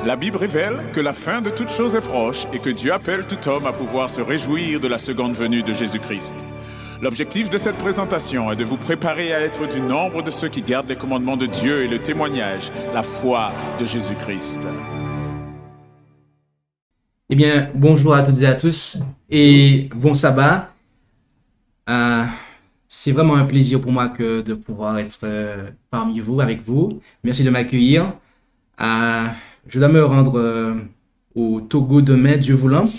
La Bible révèle que la fin de toute chose est proche et que Dieu appelle tout homme à pouvoir se réjouir de la seconde venue de Jésus-Christ. L'objectif de cette présentation est de vous préparer à être du nombre de ceux qui gardent les commandements de Dieu et le témoignage, la foi de Jésus-Christ. Eh bien, bonjour à toutes et à tous et bon sabbat. C'est vraiment un plaisir pour moi de pouvoir être parmi vous, avec vous. Merci de m'accueillir. Je dois me rendre au Togo demain, Dieu voulant.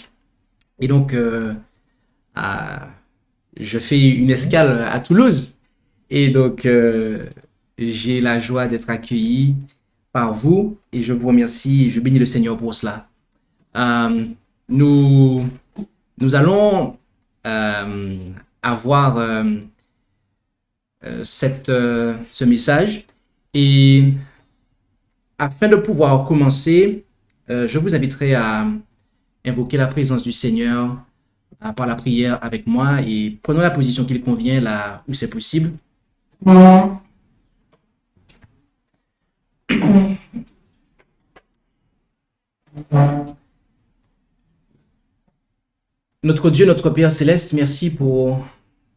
Et donc, je fais une escale à Toulouse. Et donc, j'ai la joie d'être accueilli par vous. Et je vous remercie et je bénis le Seigneur pour cela. Nous allons avoir ce message et afin de pouvoir commencer, je vous inviterai à invoquer la présence du Seigneur par la prière avec moi et prenons la position qu'il convient là où c'est possible. Notre Dieu, notre Père Céleste, merci pour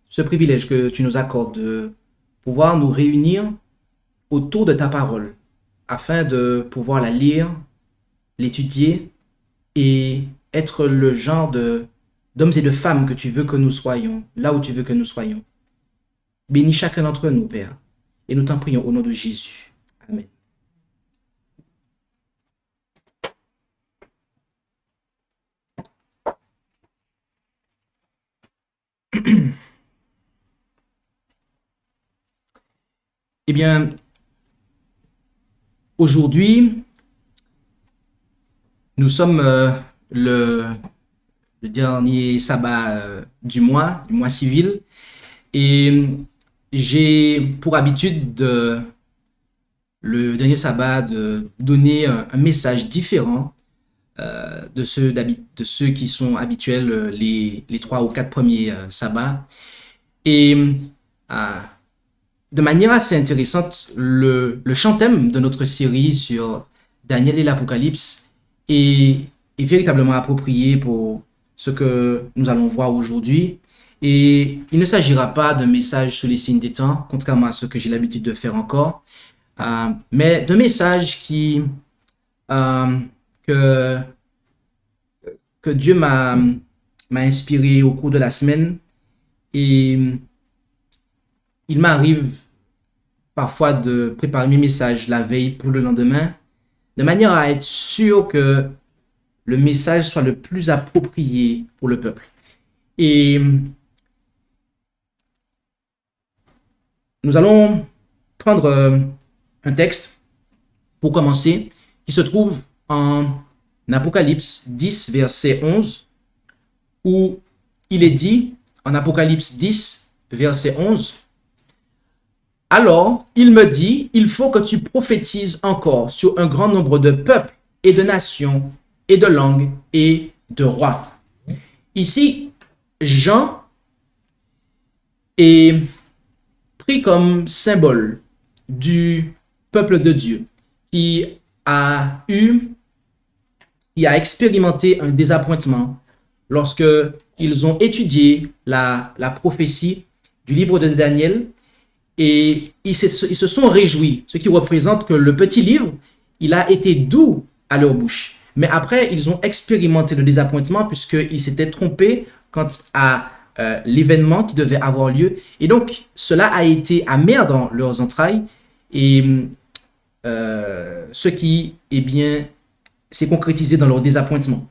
ce privilège que tu nous accordes de pouvoir nous réunir autour de ta parole afin de pouvoir la lire, l'étudier et être le genre d'hommes et de femmes que tu veux que nous soyons, là où tu veux que nous soyons. Bénis chacun d'entre nous, Père, et nous t'en prions au nom de Jésus. Amen. Eh bien, aujourd'hui, nous sommes le dernier sabbat du mois civil, et j'ai pour habitude le dernier sabbat de donner un message différent de ceux qui sont habituels les 3 ou 4 premiers sabbats. Et de manière assez intéressante, le chant-thème de notre série sur Daniel et l'Apocalypse est véritablement approprié pour ce que nous allons voir aujourd'hui. Et il ne s'agira pas d'un message sous les signes des temps, contrairement à ce que j'ai l'habitude de faire encore, mais d'un message que Dieu m'a inspiré au cours de la semaine. Et il m'arrive parfois de préparer mes messages la veille pour le lendemain, de manière à être sûr que le message soit le plus approprié pour le peuple. Et nous allons prendre un texte pour commencer qui se trouve en Apocalypse 10, verset 11, où il est dit, en Apocalypse 10, verset 11, « Alors, il me dit, il faut que tu prophétises encore sur un grand nombre de peuples et de nations et de langues et de rois. » Ici, Jean est pris comme symbole du peuple de Dieu qui a expérimenté un désappointement lorsque ils ont étudié la prophétie du livre de Daniel. Et ils se sont réjouis, ce qui représente que le petit livre, il a été doux à leur bouche. Mais après, ils ont expérimenté le désappointement puisqu'ils s'étaient trompés quant à l'événement qui devait avoir lieu. Et donc, cela a été amer dans leurs entrailles. Et ce qui, eh bien, s'est concrétisé dans leur désappointement.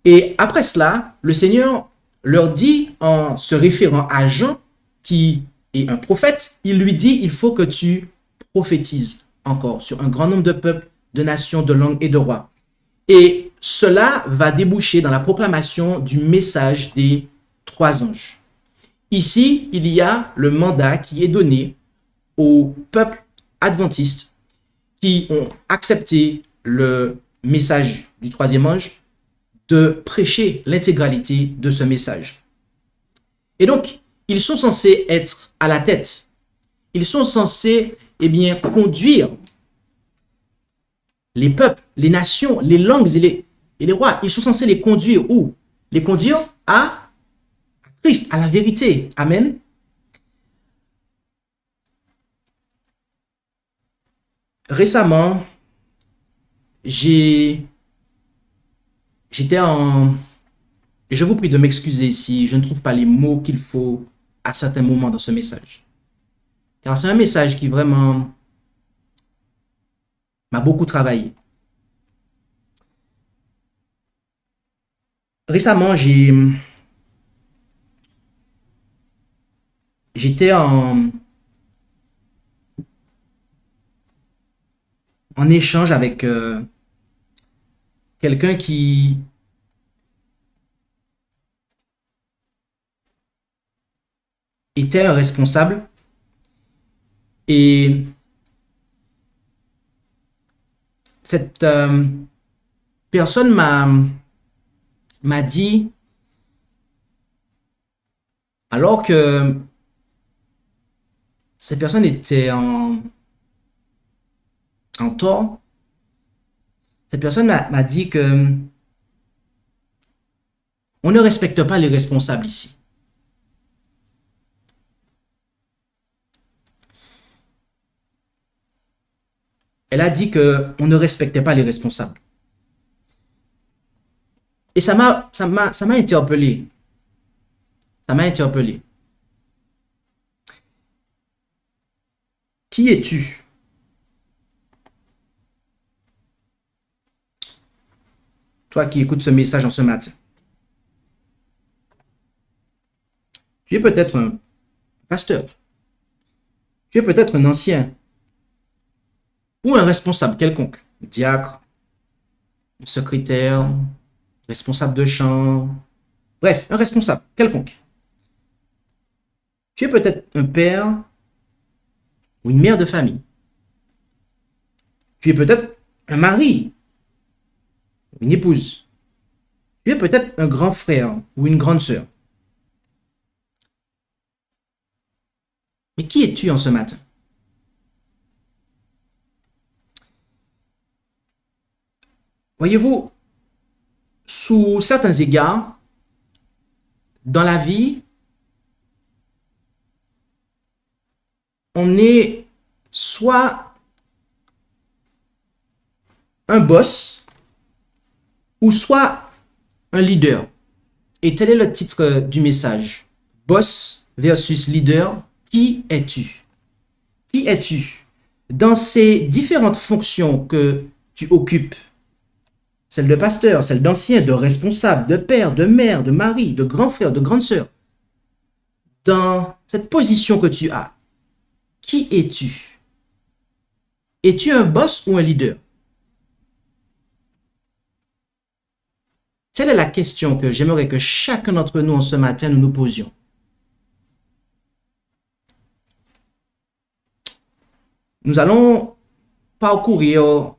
Et après cela, le Seigneur leur dit, en se référant à Jean, qui est un prophète, il lui dit, il faut que tu prophétises encore sur un grand nombre de peuples, de nations, de langues et de rois. Et cela va déboucher dans la proclamation du message des 3 anges. Ici, il y a le mandat qui est donné au peuple adventiste qui ont accepté le message du 3e ange de prêcher l'intégralité de ce message. Et donc, ils sont censés être à la tête. Ils sont censés, conduire les peuples, les nations, les langues et les rois. Ils sont censés les conduire où? Les conduire à Christ, à la vérité. Amen. Récemment, j'étais en... Et je vous prie de m'excuser si je ne trouve pas les mots qu'il faut à certains moments dans ce message. Car c'est un message qui vraiment m'a beaucoup travaillé. Récemment, j'étais en échange avec quelqu'un qui était un responsable et cette personne m'a dit, alors que cette personne était en tort, cette personne m'a dit que on ne respecte pas les responsables ici. Elle a dit que on ne respectait pas les responsables. Et ça m'a interpellé. Ça m'a interpellé. Qui es-tu? Toi qui écoutes ce message en ce matin. Tu es peut-être un pasteur. Tu es peut-être un ancien. Ou un responsable quelconque. Diacre, secrétaire, responsable de chant. Bref, un responsable quelconque. Tu es peut-être un père ou une mère de famille. Tu es peut-être un mari ou une épouse. Tu es peut-être un grand frère ou une grande sœur. Mais qui es-tu en ce matin? Voyez-vous, sous certains égards, dans la vie, on est soit un boss ou soit un leader. Et tel est le titre du message. Boss versus leader, qui es-tu? Qui es-tu? Dans ces différentes fonctions que tu occupes, celle de pasteur, celle d'ancien, de responsable, de père, de mère, de mari, de grand frère, de grande sœur. Dans cette position que tu as, qui es-tu? Es-tu un boss ou un leader? Telle est la question que j'aimerais que chacun d'entre nous en ce matin nous nous posions. Nous allons parcourir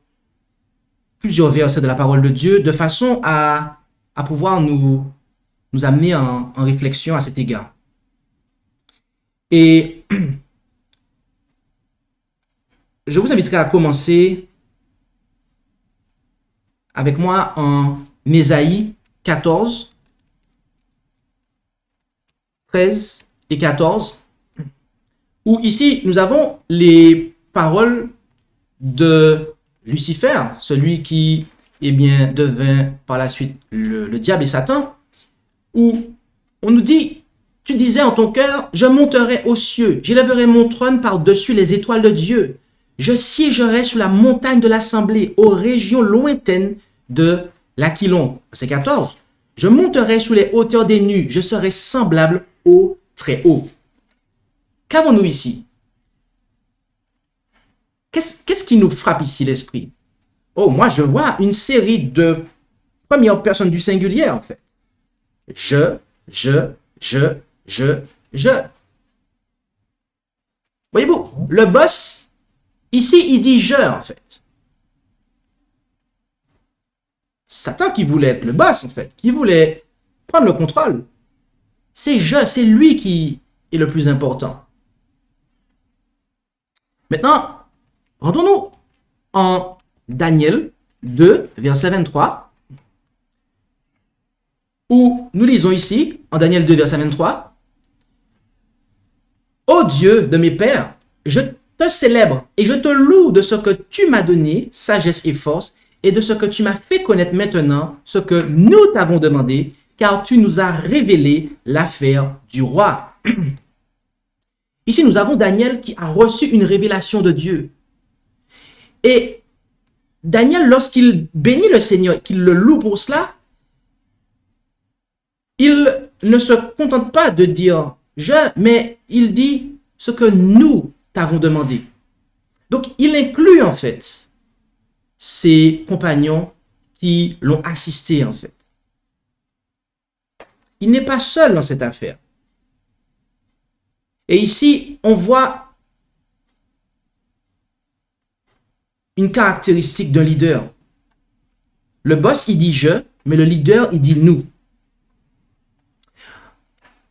plusieurs versets de la parole de Dieu de façon à pouvoir nous amener en réflexion à cet égard. Et je vous inviterai à commencer avec moi en Ésaïe 14, 13 et 14, où ici nous avons les paroles de Lucifer, celui qui devint par la suite le diable et Satan, où on nous dit, tu disais en ton cœur, je monterai aux cieux, j'élèverai mon trône par-dessus les étoiles de Dieu, je siégerai sur la montagne de l'assemblée, aux régions lointaines de l'Aquilon. Verset 14, je monterai sur les hauteurs des nues, je serai semblable au très haut. Qu'avons-nous ici? Qu'est-ce qui nous frappe ici l'esprit? Oh, moi je vois une série de première personne du singulier en fait. Je. Voyez-vous, le boss, ici il dit je en fait. Satan qui voulait être le boss en fait, qui voulait prendre le contrôle. C'est lui qui est le plus important. Maintenant, rendons-nous en Daniel 2, verset 23, où nous lisons ici, en Daniel 2, verset 23, « Ô Dieu de mes pères, je te célèbre et je te loue de ce que tu m'as donné, sagesse et force, et de ce que tu m'as fait connaître maintenant, ce que nous t'avons demandé, car tu nous as révélé l'affaire du roi. » Ici, nous avons Daniel qui a reçu une révélation de Dieu. Et Daniel, lorsqu'il bénit le Seigneur, qu'il le loue pour cela, il ne se contente pas de dire « je », mais il dit ce que nous t'avons demandé. Donc, il inclut en fait ses compagnons qui l'ont assisté en fait. Il n'est pas seul dans cette affaire. Et ici, on voit une caractéristique d'un leader. Le boss, il dit « je », mais le leader, il dit « nous ».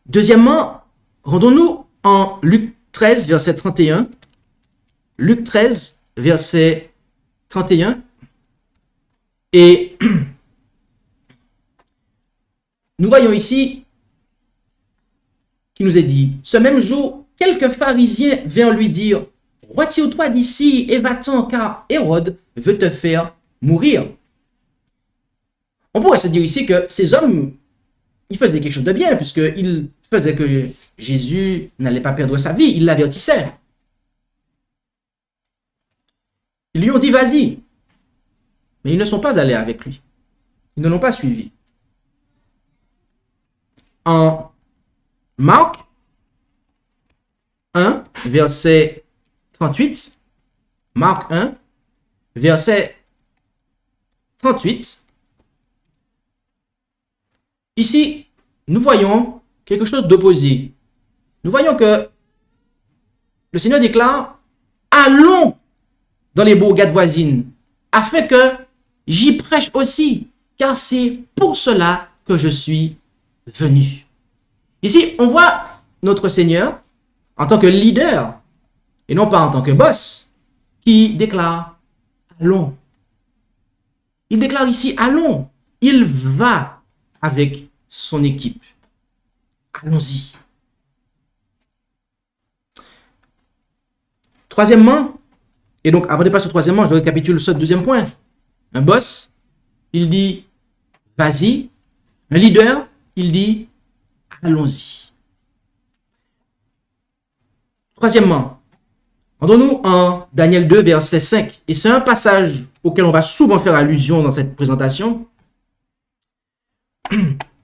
Deuxièmement, rendons-nous en Luc 13, verset 31. Luc 13, verset 31. Et nous voyons ici qui nous est dit, ce même jour, quelques pharisiens vinrent lui dire, retire-toi d'ici et va-t'en, car Hérode veut te faire mourir. On pourrait se dire ici que ces hommes, ils faisaient quelque chose de bien, puisqu'ils faisaient que Jésus n'allait pas perdre sa vie, ils l'avertissaient. Ils lui ont dit, vas-y. Mais ils ne sont pas allés avec lui. Ils ne l'ont pas suivi. En Marc 1, verset 38, Marc 1, verset 38, ici, nous voyons quelque chose d'opposé. Nous voyons que le Seigneur déclare, allons dans les bourgades voisines, afin que j'y prêche aussi, car c'est pour cela que je suis venu. Ici, on voit notre Seigneur en tant que leader, et non pas en tant que boss, qui déclare, allons. Il déclare ici, allons. Il va avec son équipe. Allons-y. Troisièmement, et donc avant de passer au troisièmement, je récapitule ce deuxième point. Un boss, il dit, vas-y. Un leader, il dit, allons-y. Troisièmement, rendons-nous en Daniel 2, verset 5. Et c'est un passage auquel on va souvent faire allusion dans cette présentation.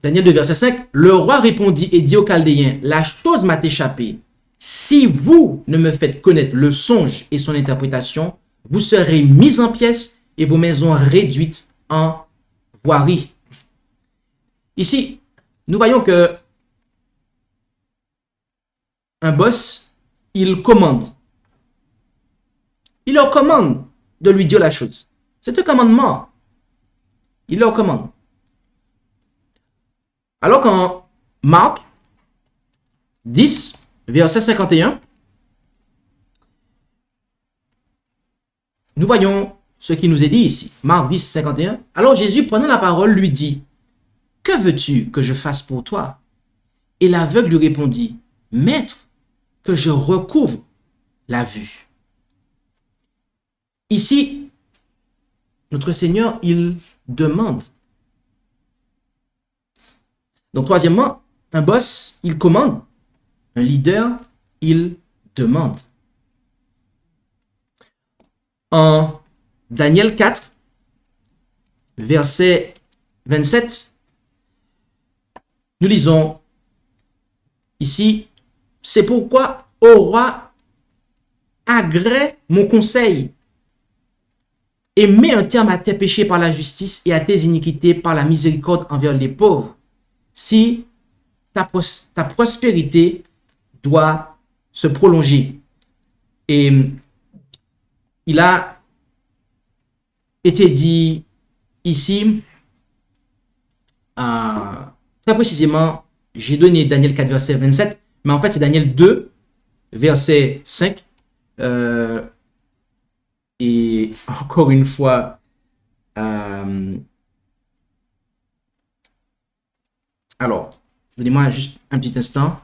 Daniel 2, verset 5. Le roi répondit et dit aux Chaldéens, la chose m'a échappé. Si vous ne me faites connaître le songe et son interprétation, vous serez mis en pièces et vos maisons réduites en voirie. Ici, nous voyons que un boss, il commande. Il leur commande de lui dire la chose. C'est un commandement. Il leur commande. Alors qu'en Marc 10, verset 51, nous voyons ce qui nous est dit ici. Marc 10, 51. Alors Jésus, prenant la parole, lui dit, « Que veux-tu que je fasse pour toi ?» Et l'aveugle lui répondit, « Maître, que je recouvre la vue. » Ici, notre Seigneur, il demande. Donc, troisièmement, un boss, il commande. Un leader, il demande. En Daniel 4, verset 27, nous lisons ici, « C'est pourquoi, ô roi, agrée mon conseil et mets un terme à tes péchés par la justice et à tes iniquités par la miséricorde envers les pauvres. Si ta prospérité doit se prolonger. » Et il a été dit ici, très précisément, j'ai donné Daniel 4, verset 27, mais en fait c'est Daniel 2, verset 5. Et encore une fois, alors, donnez-moi juste un petit instant.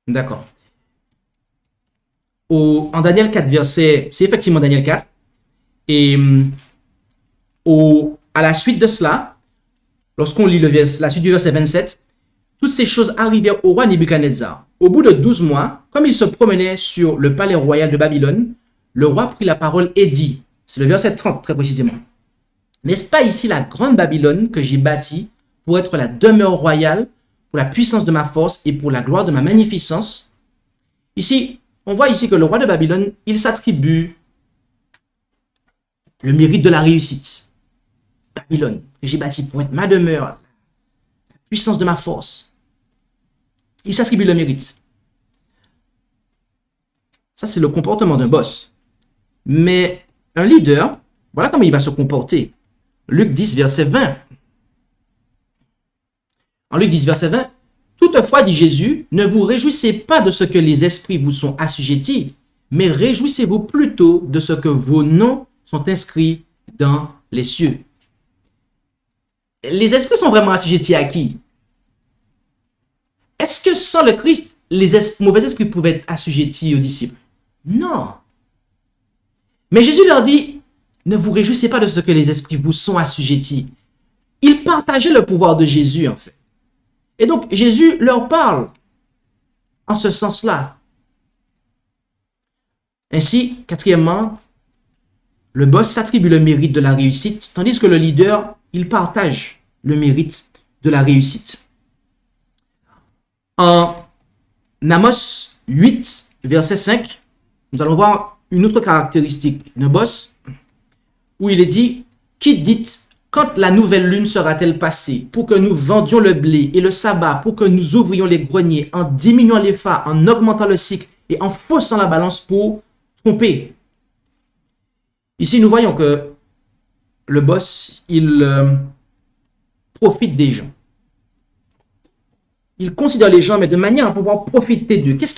D'accord. En Daniel 4, verset, c'est effectivement Daniel 4. Et à la suite de cela, lorsqu'on lit la suite du verset 27, toutes ces choses arrivèrent au roi Nebuchadnezzar. Au bout de 12 mois, comme il se promenait sur le palais royal de Babylone, le roi prit la parole et dit, c'est le verset 30 très précisément, n'est-ce pas ici la grande Babylone que j'ai bâtie pour être la demeure royale, pour la puissance de ma force et pour la gloire de ma magnificence? Ici, on voit ici que le roi de Babylone, il s'attribue le mérite de la réussite. Babylone, que j'ai bâti pour être ma demeure, la puissance de ma force. Il s'attribue le mérite. Ça, c'est le comportement d'un boss. Mais un leader, voilà comment il va se comporter. Luc 10, verset 20. En Luc 10, verset 20, toutefois, dit Jésus, ne vous réjouissez pas de ce que les esprits vous sont assujettis, mais réjouissez-vous plutôt de ce que vos noms sont inscrits dans les cieux. Les esprits sont vraiment assujettis à qui? Est-ce que sans le Christ, les mauvais esprits pouvaient être assujettis aux disciples? Non. Mais Jésus leur dit, ne vous réjouissez pas de ce que les esprits vous sont assujettis. Ils partageaient le pouvoir de Jésus, en fait. Et donc, Jésus leur parle en ce sens-là. Ainsi, quatrièmement, le boss s'attribue le mérite de la réussite, tandis que le leader, il partage le mérite de la réussite. En Amos 8, verset 5, nous allons voir une autre caractéristique d'un boss, où il est dit, qui dit, quand la nouvelle lune sera-t-elle passée, pour que nous vendions le blé et le sabbat, pour que nous ouvrions les greniers, en diminuant les phares, en augmentant le cycle et en faussant la balance pour tromper. Ici, nous voyons que le boss, il profite des gens. Il considère les gens, mais de manière à pouvoir profiter d'eux. Qu'est-ce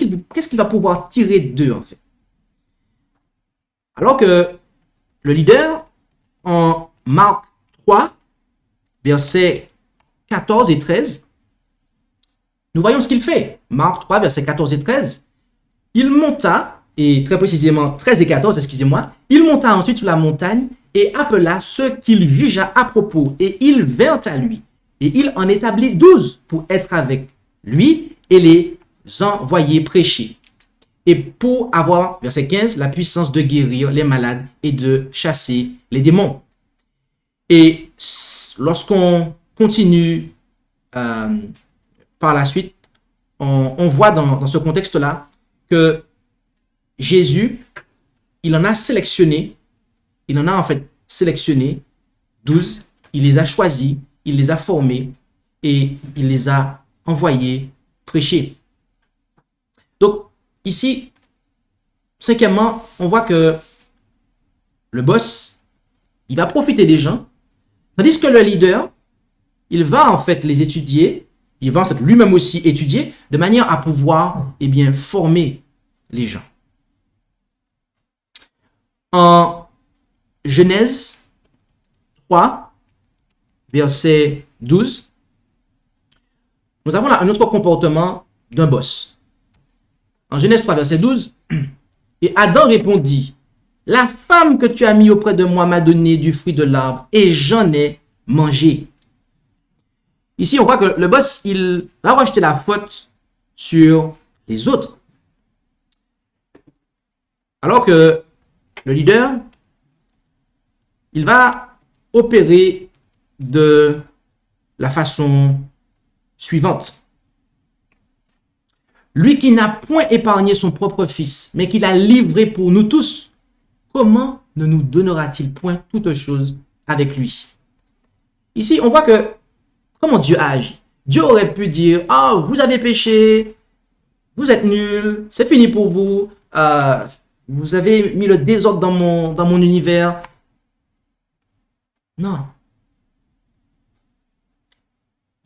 qu'il va pouvoir tirer d'eux, en fait? Alors que le leader, en Marc 3, versets 14 et 13, nous voyons ce qu'il fait. Marc 3, versets 14 et 13, il monta, et très précisément 13 et 14, excusez-moi, il monta ensuite sur la montagne et appela ceux qu'il jugea à propos, et ils vinrent à lui. Et il en établit 12 pour être avec lui et les envoyer prêcher. Et pour avoir, verset 15, la puissance de guérir les malades et de chasser les démons. Et lorsqu'on continue par la suite, on voit dans ce contexte-là que Jésus, il en a sélectionné 12, il les a choisis, il les a formés et il les a envoyés prêcher. Donc, ici, cinquièmement, on voit que le boss, il va profiter des gens, tandis que le leader, il va en fait les étudier, il va en fait lui-même aussi étudier, de manière à pouvoir, former les gens. En Genèse 3, verset 12, nous avons là un autre comportement d'un boss. En Genèse 3, verset 12, et Adam répondit, la femme que tu as mis auprès de moi m'a donné du fruit de l'arbre et j'en ai mangé. Ici, on voit que le boss, il va rejeter la faute sur les autres. Alors que le leader, il va opérer de la façon suivante. Lui qui n'a point épargné son propre fils, mais qui l'a livré pour nous tous, comment ne nous donnera-t-il point toutes choses avec lui? Ici, on voit que comment Dieu a agi. Dieu aurait pu dire, vous avez péché, vous êtes nuls, c'est fini pour vous, vous avez mis le désordre dans mon univers. Non.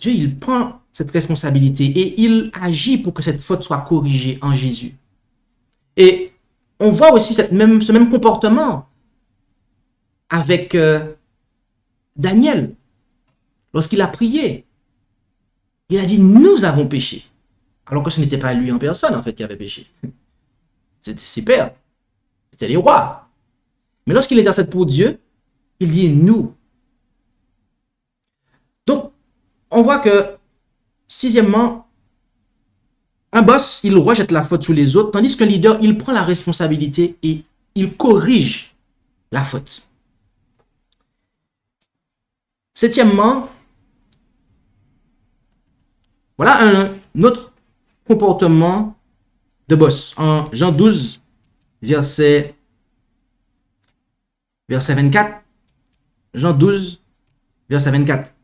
Dieu, il prend cette responsabilité et il agit pour que cette faute soit corrigée en Jésus. Et on voit aussi ce même comportement avec Daniel. Lorsqu'il a prié, il a dit, nous avons péché. Alors que ce n'était pas lui en personne, en fait, qui avait péché. C'était ses pères. C'était les rois. Mais lorsqu'il intercède pour Dieu, il dit, nous. Donc, on voit que, sixièmement, un boss, il rejette la faute sur les autres, tandis qu'un leader, il prend la responsabilité et il corrige la faute. Septièmement, voilà un autre comportement de boss. En Jean 12, verset 24. Jean 12, verset 24.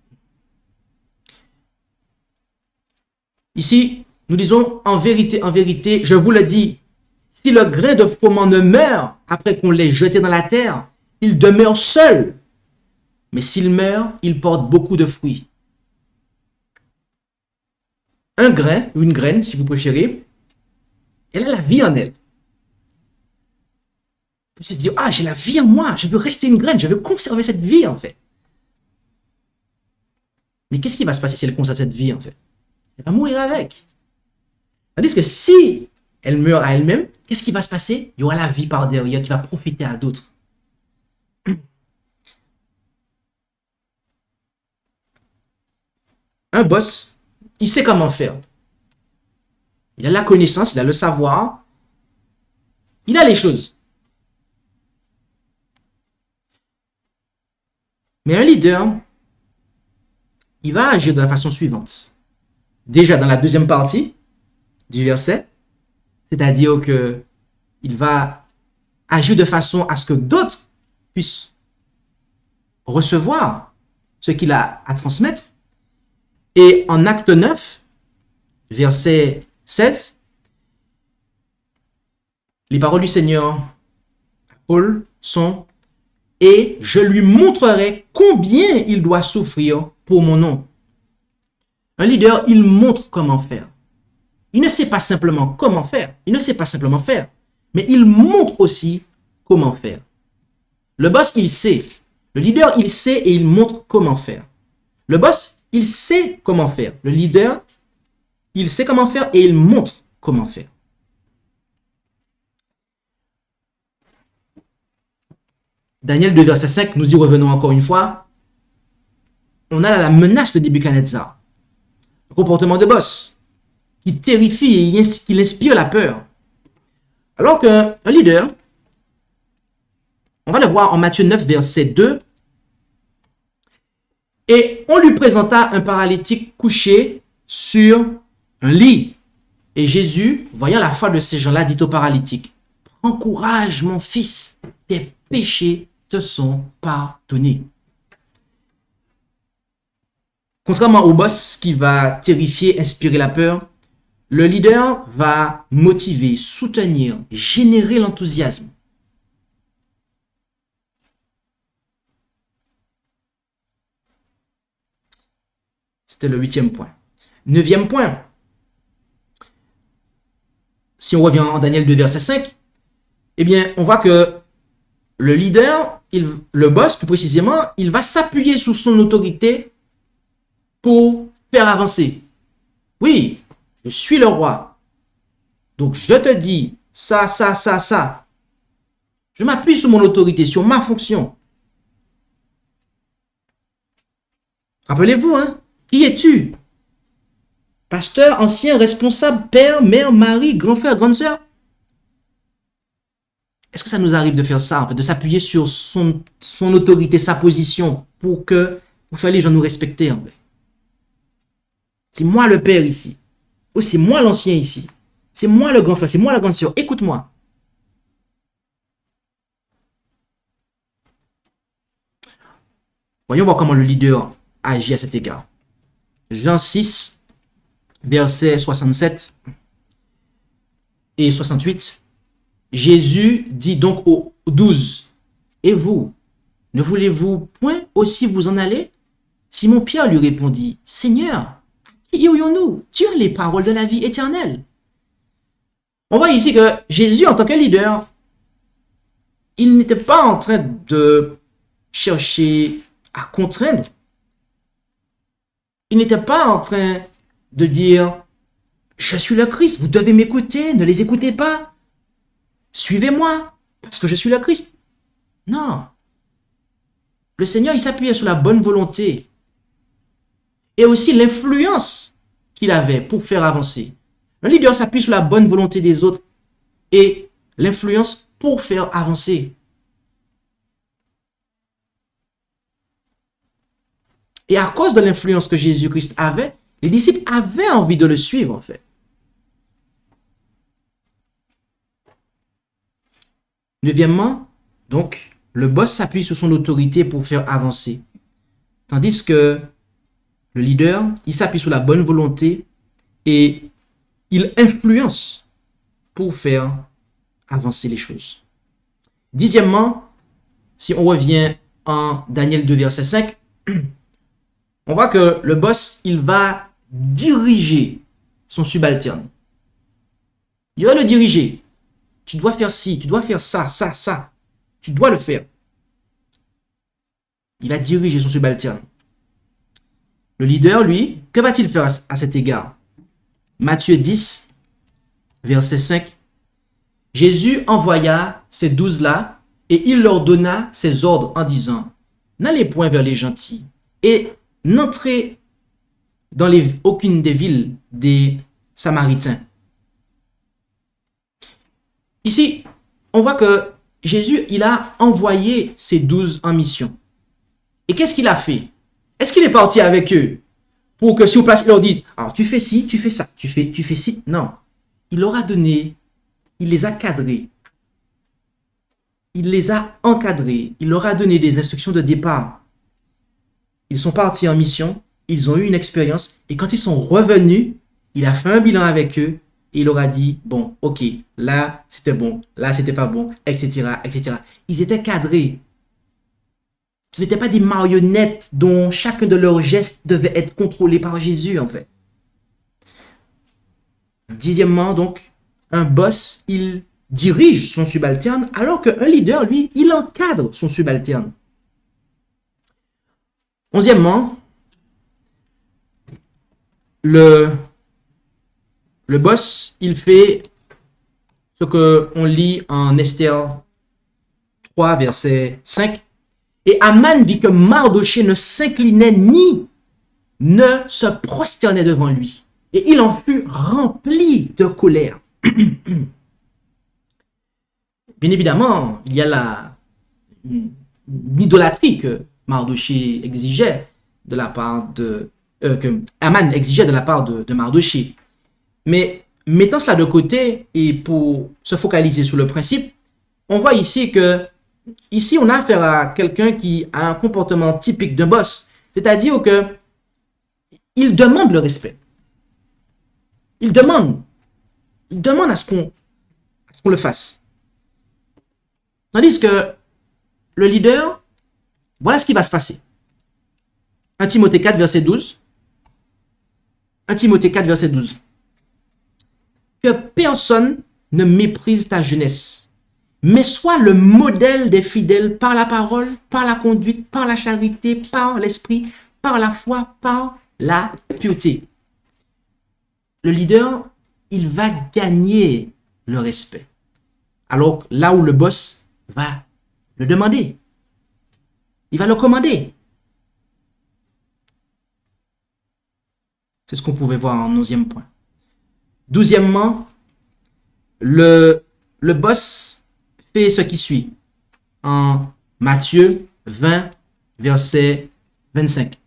Ici, nous disons, en vérité, je vous le dis, si le grain de froment ne meurt après qu'on l'ait jeté dans la terre, il demeure seul. Mais s'il meurt, il porte beaucoup de fruits. Un grain, ou une graine, si vous préférez, elle a la vie en elle. Vous se dire, j'ai la vie en moi, je veux rester une graine, je veux conserver cette vie, en fait. Mais qu'est-ce qui va se passer si elle conserve cette vie, en fait? Elle va mourir avec. Tandis que si elle meurt à elle-même, qu'est-ce qui va se passer? Il y aura la vie par derrière qui va profiter à d'autres. Un boss, il sait comment faire. Il a la connaissance, il a le savoir, il a les choses. Mais un leader, il va agir de la façon suivante. Déjà dans la deuxième partie du verset, c'est-à-dire que il va agir de façon à ce que d'autres puissent recevoir ce qu'il a à transmettre. Et en acte 9, verset 16, les paroles du Seigneur à Paul sont « Et je lui montrerai combien il doit souffrir pour mon nom. » Un leader, il montre comment faire. Il ne sait pas simplement comment faire. Il ne sait pas simplement faire. Mais il montre aussi comment faire. Le boss, il sait. Le leader, il sait et il montre comment faire. Le boss, il sait comment faire. Le leader, il sait comment faire et il montre comment faire. Daniel 2, verset 5, nous y revenons encore une fois. On a la menace de Nebuchadnezzar. Le comportement de boss qui terrifie et qui inspire la peur. Alors qu'un leader, on va le voir en Matthieu 9, verset 2, et on lui présenta un paralytique couché sur un lit. Et Jésus, voyant la foi de ces gens-là, dit au paralytique, « Prends courage, mon fils, tes péchés te sont pardonnés. » Contrairement au boss qui va terrifier, inspirer la peur, le leader va motiver, soutenir, générer l'enthousiasme. C'était le 8e point. 9e point. Si on revient en Daniel 2, verset 5, eh bien, on voit que le leader, le boss plus précisément, il va s'appuyer sur son autorité pour faire avancer. Oui, je suis le roi. Donc, je te dis ça, ça, ça, ça. Je m'appuie sur mon autorité, sur ma fonction. Rappelez-vous, hein? Qui es-tu? Pasteur, ancien, responsable, père, mère, mari, grand frère, grande sœur? Est-ce que ça nous arrive de faire ça, en fait, de s'appuyer sur son autorité, sa position, pour faire les gens nous respecter, en fait? C'est moi le père ici. Ou c'est moi l'ancien ici. C'est moi le grand frère, c'est moi la grande sœur. Écoute-moi. Voyons voir comment le leader agit à cet égard. Jean 6, versets 67 et 68. Jésus dit donc aux 12, « Et vous, ne voulez-vous point aussi vous en aller? Simon-Pierre lui répondit, « Seigneur, à qui irions-nous? Tu as les paroles de la vie éternelle. » On voit ici que Jésus, en tant que leader, il n'était pas en train de chercher à contraindre. Il n'était pas en train de dire, « Je suis le Christ, vous devez m'écouter, ne les écoutez pas. Suivez-moi, parce que je suis le Christ. » Non. Le Seigneur, il s'appuyait sur la bonne volonté et aussi l'influence qu'il avait pour faire avancer. Un leader s'appuie sur la bonne volonté des autres et l'influence pour faire avancer. Et à cause de l'influence que Jésus-Christ avait, les disciples avaient envie de le suivre, en fait. Neuvièmement, donc, le boss s'appuie sur son autorité pour faire avancer. Tandis que le leader, il s'appuie sur la bonne volonté et il influence pour faire avancer les choses. Dixièmement, si on revient en Daniel 2, verset 5, on voit que le boss, il va diriger son subalterne. Il va le diriger. Tu dois faire ci, tu dois faire ça, ça, ça. Tu dois le faire. Il va diriger son subalterne. Le leader, lui, que va-t-il faire à cet égard? Matthieu 10, verset 5. Jésus envoya ces 12-là et il leur donna ses ordres en disant, « N'allez point vers les gentils et n'entrez dans aucune des villes des Samaritains. » Ici, on voit que Jésus, il a envoyé ses 12 en mission. Et qu'est-ce qu'il a fait? Est-ce qu'il est parti avec eux pour que sur place, il leur dit, alors tu fais ci, tu fais ça, tu fais ci? Non. Il leur a donné, il les a cadrés. Il les a encadrés. Il leur a donné des instructions de départ. Ils sont partis en mission, ils ont eu une expérience, et quand ils sont revenus, il a fait un bilan avec eux, et il leur a dit, bon, ok, là, c'était bon, là, c'était pas bon, etc., etc. Ils étaient cadrés. Ce n'étaient pas des marionnettes dont chacun de leurs gestes devait être contrôlé par Jésus, en fait. Dixièmement, donc, un boss, il dirige son subalterne, alors qu'un leader, lui, il encadre son subalterne. Onzièmement, le boss, il fait ce qu'on lit en Esther 3, verset 5. Et Aman vit que Mardochée ne s'inclinait ni ne se prosternait devant lui. Et il en fut rempli de colère. Bien évidemment, il y a l'idolâtrie que Mardochée exigeait de la part de... que Aman exigeait de la part de Mardochée. Mais mettant cela de côté et pour se focaliser sur le principe, on voit ici que ici on a affaire à quelqu'un qui a un comportement typique d'un boss, c'est-à-dire que il demande le respect. Il demande à ce qu'on le fasse. Tandis que le leader, voilà ce qui va se passer. 1 Timothée 4, verset 12. 1 Timothée 4, verset 12. Que personne ne méprise ta jeunesse, mais sois le modèle des fidèles par la parole, par la conduite, par la charité, par l'esprit, par la foi, par la pureté. Le leader, il va gagner le respect. Alors là où le boss va le demander, il va le commander. C'est ce qu'on pouvait voir en 11e point. 12e, le boss fait ce qui suit en Matthieu 20, verset 25.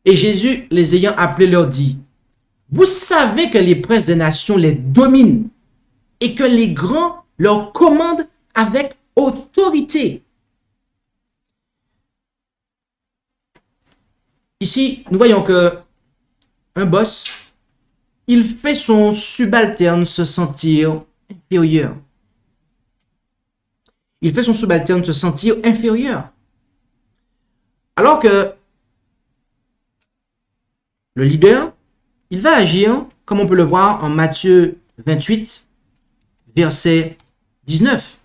Et Jésus, les ayant appelés, leur dit, « Vous savez que les princes des nations les dominent et que les grands leur commandent avec autorité. » Ici, nous voyons que un boss, il fait son subalterne se sentir inférieur. Il fait son subalterne se sentir inférieur. Alors que Le leader, il va agir comme on peut le voir en Matthieu 28, verset 19.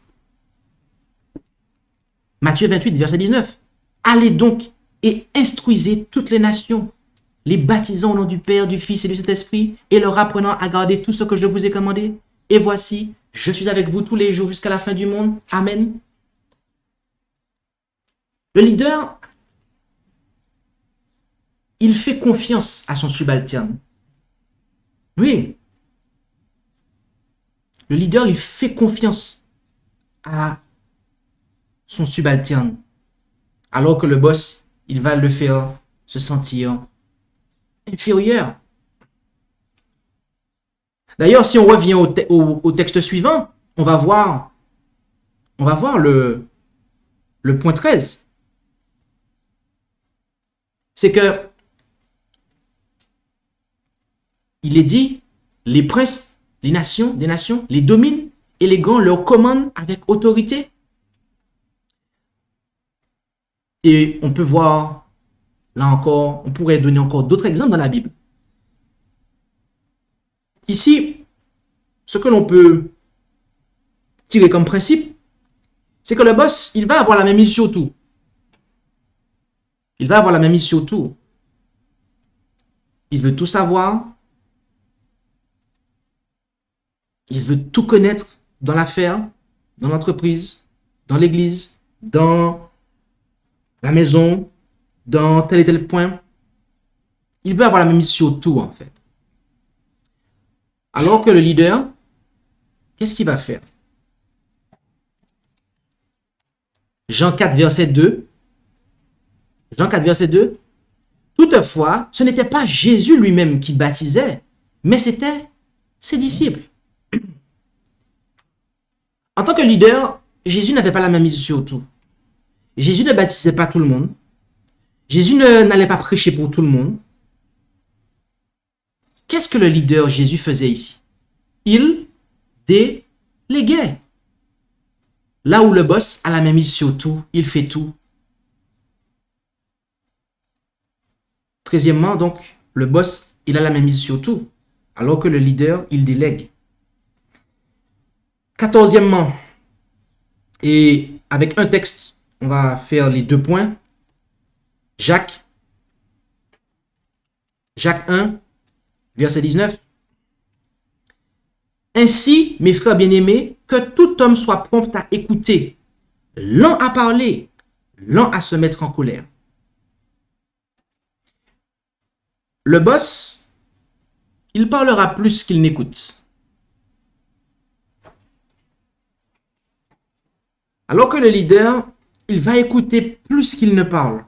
Matthieu 28, verset 19. Allez donc et instruisez toutes les nations, les baptisant au nom du Père, du Fils et du Saint-Esprit, et leur apprenant à garder tout ce que je vous ai commandé. Et voici, je suis avec vous tous les jours jusqu'à la fin du monde. Amen. Le leader, il fait confiance à son subalterne. Oui. Le leader, il fait confiance à son subalterne. Alors que le boss, il va le faire se sentir inférieur. D'ailleurs, si on revient au texte suivant, on va voir le point 13. C'est que il est dit, les princes, des nations, les dominent et les grands leur commandent avec autorité. Et on peut voir, là encore, on pourrait donner encore d'autres exemples dans la Bible. Ici, ce que l'on peut tirer comme principe, c'est que le boss, il va avoir la même mise sur tout. Il va avoir la même mise sur tout. Il veut tout savoir. Il veut tout connaître dans l'affaire, dans l'entreprise, dans l'église, dans la maison, dans tel et tel point. Il veut avoir la même mise sur tout, en fait. Alors que le leader, qu'est-ce qu'il va faire? Jean 4, verset 2. Jean 4, verset 2. Toutefois, ce n'était pas Jésus lui-même qui baptisait, mais c'était ses disciples. En tant que leader, Jésus n'avait pas la même mise sur tout. Jésus ne baptisait pas tout le monde. Jésus n'allait pas prêcher pour tout le monde. Qu'est-ce que le leader Jésus faisait ici? Il déléguait. Là où le boss a la même mise sur tout, il fait tout. 13e, donc, le boss, il a la même mise sur tout, alors que le leader, il délègue. 14e, et avec un texte, on va faire les 2 points. Jacques 1, verset 19. Ainsi, mes frères bien-aimés, que tout homme soit prompt à écouter, lent à parler, lent à se mettre en colère. Le boss, il parlera plus qu'il n'écoute. Alors que le leader, il va écouter plus qu'il ne parle.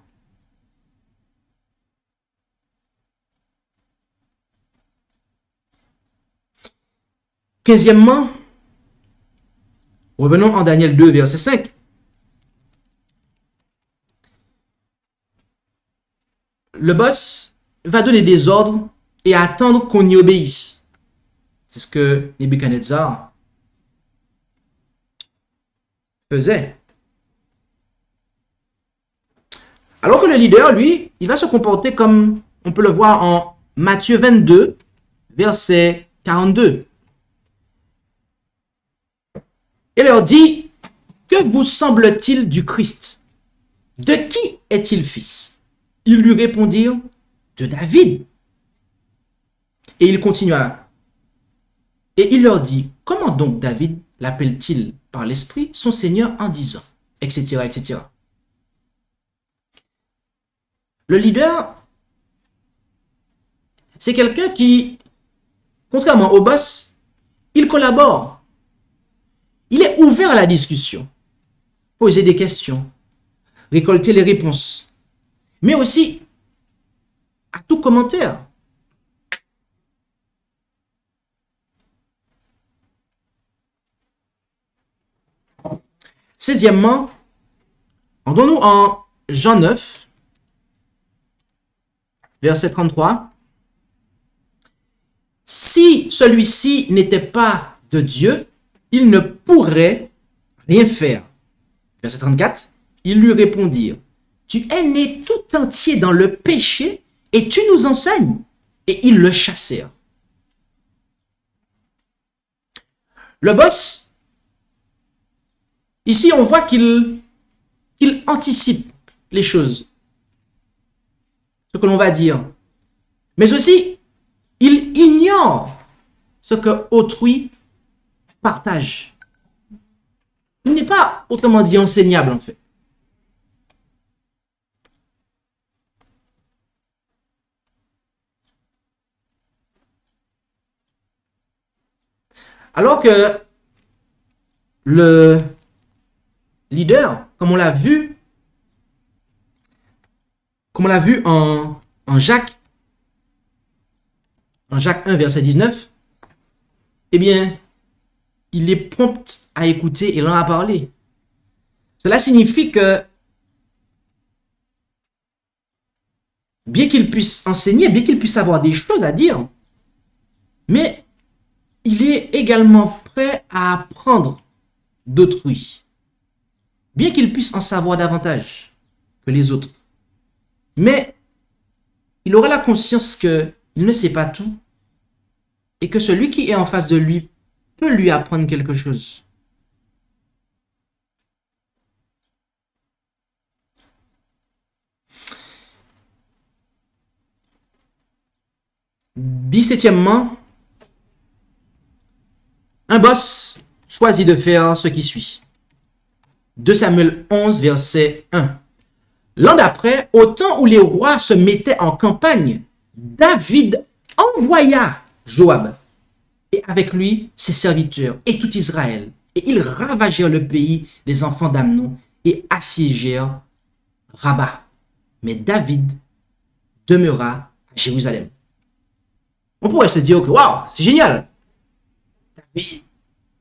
Quinzièmement, revenons en Daniel 2, verset 5. Le boss va donner des ordres et attendre qu'on y obéisse. C'est ce que Nebuchadnezzar faisait. Alors que le leader, lui, il va se comporter comme on peut le voir en Matthieu 22, verset 42. Il leur dit, que vous semble-t-il du Christ? De qui est-il fils? Ils lui répondirent, de David. Et il continua. Et il leur dit, comment donc David l'appelle-t-il par l'Esprit son Seigneur en disant, etc., etc. Le leader, c'est quelqu'un qui, contrairement au boss, il collabore. Il est ouvert à la discussion, poser des questions, récolter les réponses, mais aussi à tout commentaire. Seizièmement, rendons-nous en Jean 9, verset 33. Si celui-ci n'était pas de Dieu, il ne pourrait rien faire. Verset 34, ils lui répondirent, tu es né tout entier dans le péché et tu nous enseignes. et ils le chassèrent. Le boss, ici on voit qu'il anticipe les choses, ce que l'on va dire, mais aussi il ignore ce que autrui partage. Il n'est pas, autrement dit, enseignable en fait. Alors que le leader, comme on l'a vu en Jacques 1, verset 19, eh bien, il est prompt à écouter et l'en à parler. Cela signifie que, bien qu'il puisse enseigner, bien qu'il puisse avoir des choses à dire, mais il est également prêt à apprendre d'autrui, bien qu'il puisse en savoir davantage que les autres. Mais il aura la conscience qu'il ne sait pas tout et que celui qui est en face de lui peut lui apprendre quelque chose. Dix-septièmement, un boss choisit de faire ce qui suit. 2 Samuel 11, verset 1. L'an d'après, au temps où les rois se mettaient en campagne, David envoya Joab et avec lui ses serviteurs et tout Israël. Et ils ravagèrent le pays des enfants d'Amnon et assiégèrent Rabat. Mais David demeura à Jérusalem. On pourrait se dire que waouh, c'est génial. David,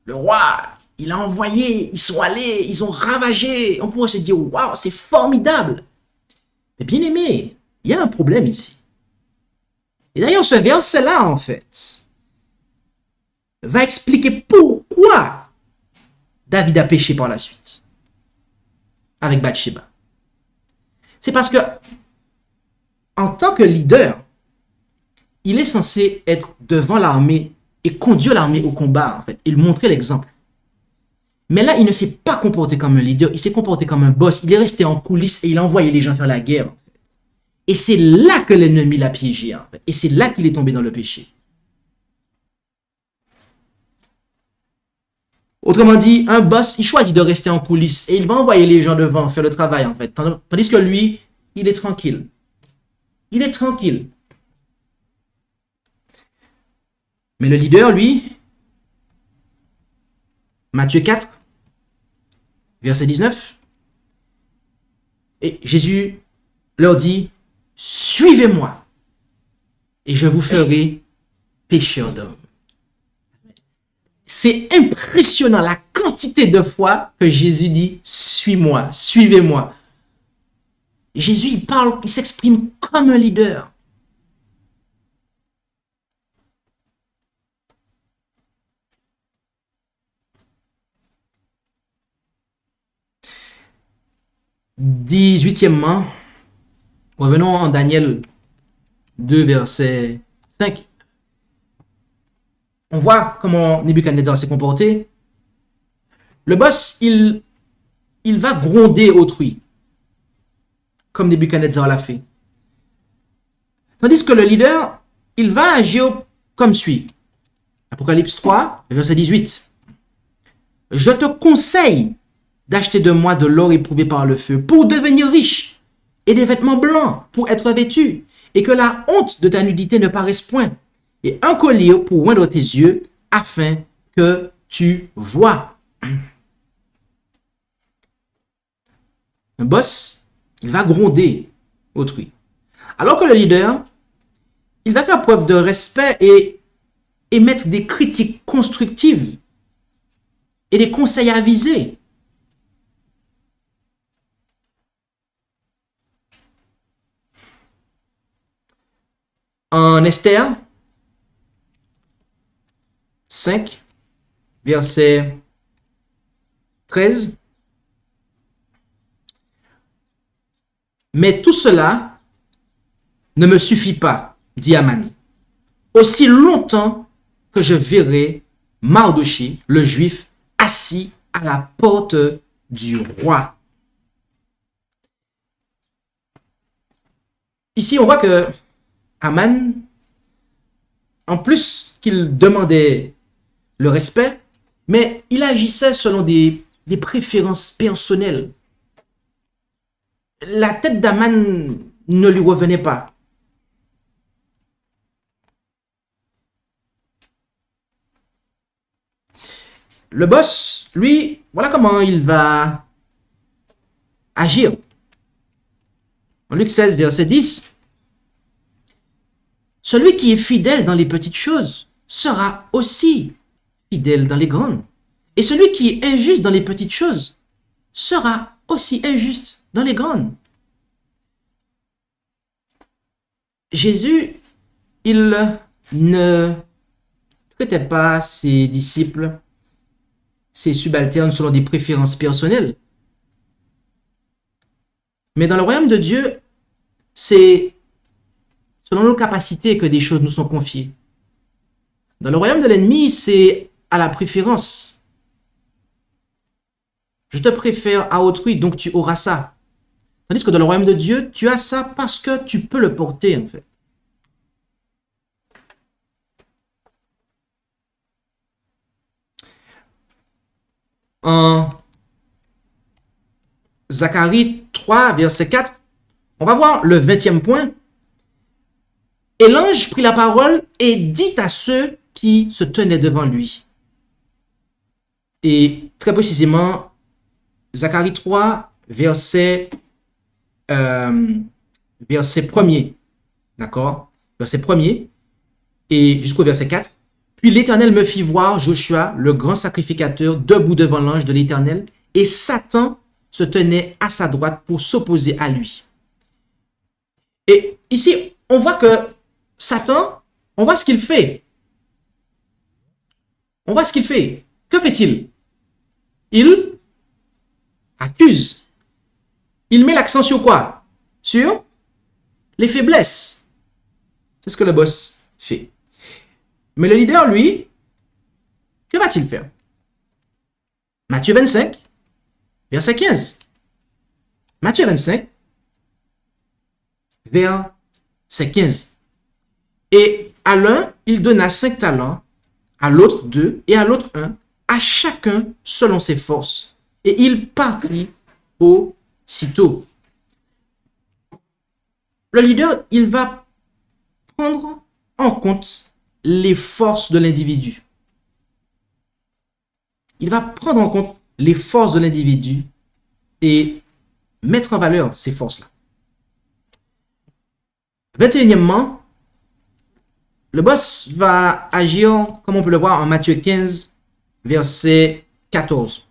le roi, il a envoyé, ils sont allés, ils ont ravagé. On pourrait se dire waouh, c'est formidable. Mais bien aimé, il y a un problème ici. Et d'ailleurs, ce verset-là, en fait, va expliquer pourquoi David a péché par la suite avec Bathsheba. C'est parce que, en tant que leader, il est censé être devant l'armée et conduire l'armée au combat, en fait, et montrer l'exemple. Mais là, il ne s'est pas comporté comme un leader, il s'est comporté comme un boss. Il est resté en coulisses et il a envoyé les gens faire la guerre. En fait. Et c'est là que l'ennemi l'a piégé, en fait. Et c'est là qu'il est tombé dans le péché. Autrement dit, un boss, il choisit de rester en coulisses et il va envoyer les gens devant faire le travail, en fait. Tandis que lui, il est tranquille. Il est tranquille. Mais le leader, lui, Matthieu 4, verset 19, et Jésus leur dit, suivez-moi et je vous ferai pécheurs d'hommes. C'est impressionnant la quantité de fois que Jésus dit, suis-moi, suivez-moi. Jésus, il parle, il s'exprime comme un leader. Dix-huitièmement, revenons en Daniel 2, verset 5. On voit comment Nebuchadnezzar s'est comporté. Le boss, il va gronder autrui, comme Nebuchadnezzar l'a fait. Tandis que le leader, il va agir comme suit. Apocalypse 3, verset 18. Je te conseille d'acheter de moi de l'or éprouvé par le feu pour devenir riche et des vêtements blancs pour être vêtu et que la honte de ta nudité ne paraisse point et un collier pour oindre tes yeux afin que tu vois. Un boss, il va gronder autrui. Alors que le leader, il va faire preuve de respect et émettre des critiques constructives et des conseils avisés. En Esther 5, verset 13. Mais tout cela ne me suffit pas, dit Aman. aussi longtemps que je verrai Mardochée, le juif, assis à la porte du roi. Ici, on voit que Haman, en plus qu'il demandait le respect, mais il agissait selon des préférences personnelles. La tête d'Haman ne lui revenait pas. Le boss, lui, voilà comment il va agir. En Luc 16, verset 10, « Celui qui est fidèle dans les petites choses sera aussi fidèle dans les grandes. Et celui qui est injuste dans les petites choses sera aussi injuste dans les grandes. » Jésus, il ne traitait pas ses disciples, ses subalternes selon des préférences personnelles. Mais dans le royaume de Dieu, c'est selon nos capacités que des choses nous sont confiées. Dans le royaume de l'ennemi, c'est à la préférence. Je te préfère à autrui, donc tu auras ça. Tandis que dans le royaume de Dieu, tu as ça parce que tu peux le porter, en fait. En Zacharie 3, verset 4, on va voir le 20e point. Et l'ange prit la parole et dit à ceux qui se tenaient devant lui. Et très précisément, Zacharie 3, verset 1er. D'accord? Verset 1er. Et jusqu'au verset 4. Puis l'Éternel me fit voir Joshua, le grand sacrificateur, debout devant l'ange de l'Éternel, et Satan se tenait à sa droite pour s'opposer à lui. Et ici, on voit que Satan, on voit ce qu'il fait. On voit ce qu'il fait. Que fait-il? Il accuse. Il met l'accent sur quoi? Sur les faiblesses. C'est ce que le boss fait. Mais le leader, lui, que va-t-il faire? Matthieu 25, verset 15. Matthieu 25, verset 15. Et à l'un, il donna 5 talents, à l'autre 2, et à l'autre 1, à chacun selon ses forces. Et il partit aussitôt. Le leader, il va prendre en compte les forces de l'individu. Il va prendre en compte les forces de l'individu et mettre en valeur ces forces-là. 21e, le boss va agir comme on peut le voir en Matthieu 15, verset 14.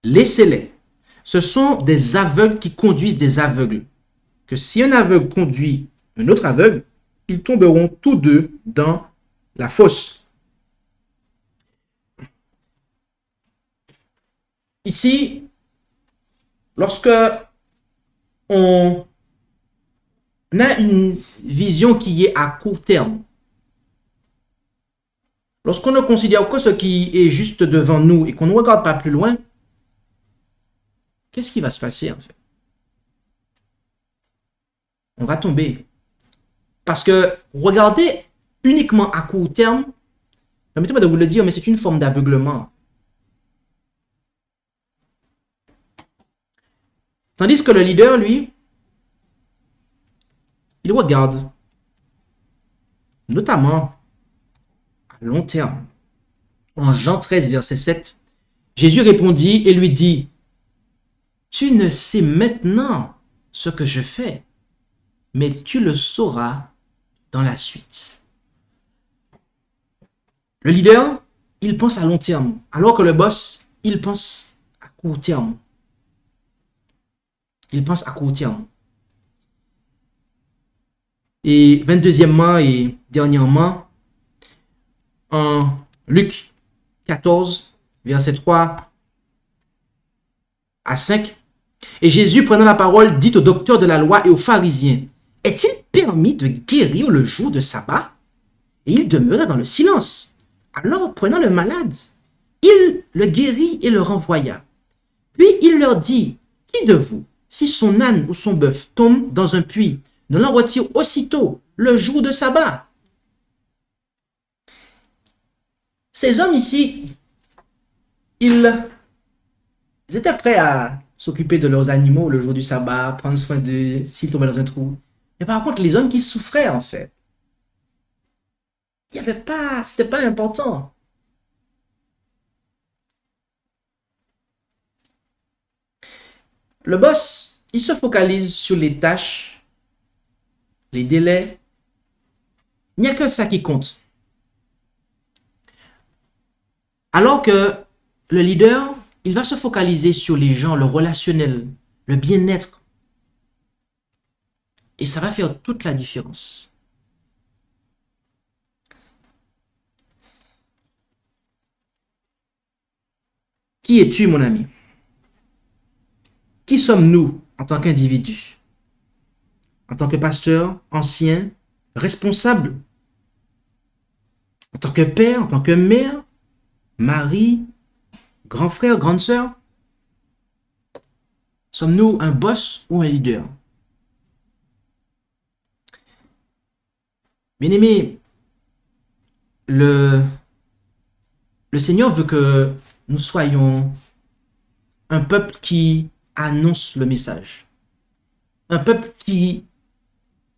Laissez-les. Ce sont des aveugles qui conduisent des aveugles. Que si un aveugle conduit un autre aveugle, ils tomberont tous deux dans la fosse. Ici, lorsque on a une vision qui est à court terme, lorsqu'on ne considère que ce qui est juste devant nous et qu'on ne regarde pas plus loin, qu'est-ce qui va se passer en fait? On va tomber. Parce que regarder uniquement à court terme, permettez-moi de vous le dire, mais c'est une forme d'aveuglement. Tandis que le leader, lui, il regarde, notamment à long terme. En Jean 13, verset 7, Jésus répondit et lui dit, « Tu ne sais maintenant ce que je fais, mais tu le sauras dans la suite. » Le leader, il pense à long terme, alors que le boss, il pense à court terme. Il pense à court terme. Et 22e et dernièrement, en Luc 14, verset 3 à 5, et Jésus, prenant la parole, dit aux docteurs de la loi et aux pharisiens, est-il permis de guérir le jour de sabbat? Et il demeurait dans le silence. Alors, prenant le malade, il le guérit et le renvoya. Puis il leur dit, qui de vous, si son âne ou son bœuf tombe dans un puits, ne l'en retire aussitôt le jour de sabbat? Ces hommes ici, ils étaient prêts à s'occuper de leurs animaux le jour du sabbat, prendre soin de s'ils tombaient dans un trou. Mais par contre, les hommes qui souffraient, en fait, il n'y avait pas, c'était pas important. Le boss, il se focalise sur les tâches, les délais. Il n'y a que ça qui compte. Alors que le leader, il va se focaliser sur les gens, le relationnel, le bien-être. Et ça va faire toute la différence. Qui es-tu, mon ami? Qui sommes-nous en tant qu'individus? En tant que pasteur, ancien, responsable? En tant que père, en tant que mère, mari, grand frère, grande sœur? Sommes-nous un boss ou un leader? Bien-aimé, le Seigneur veut que nous soyons un peuple qui annonce le message. Un peuple qui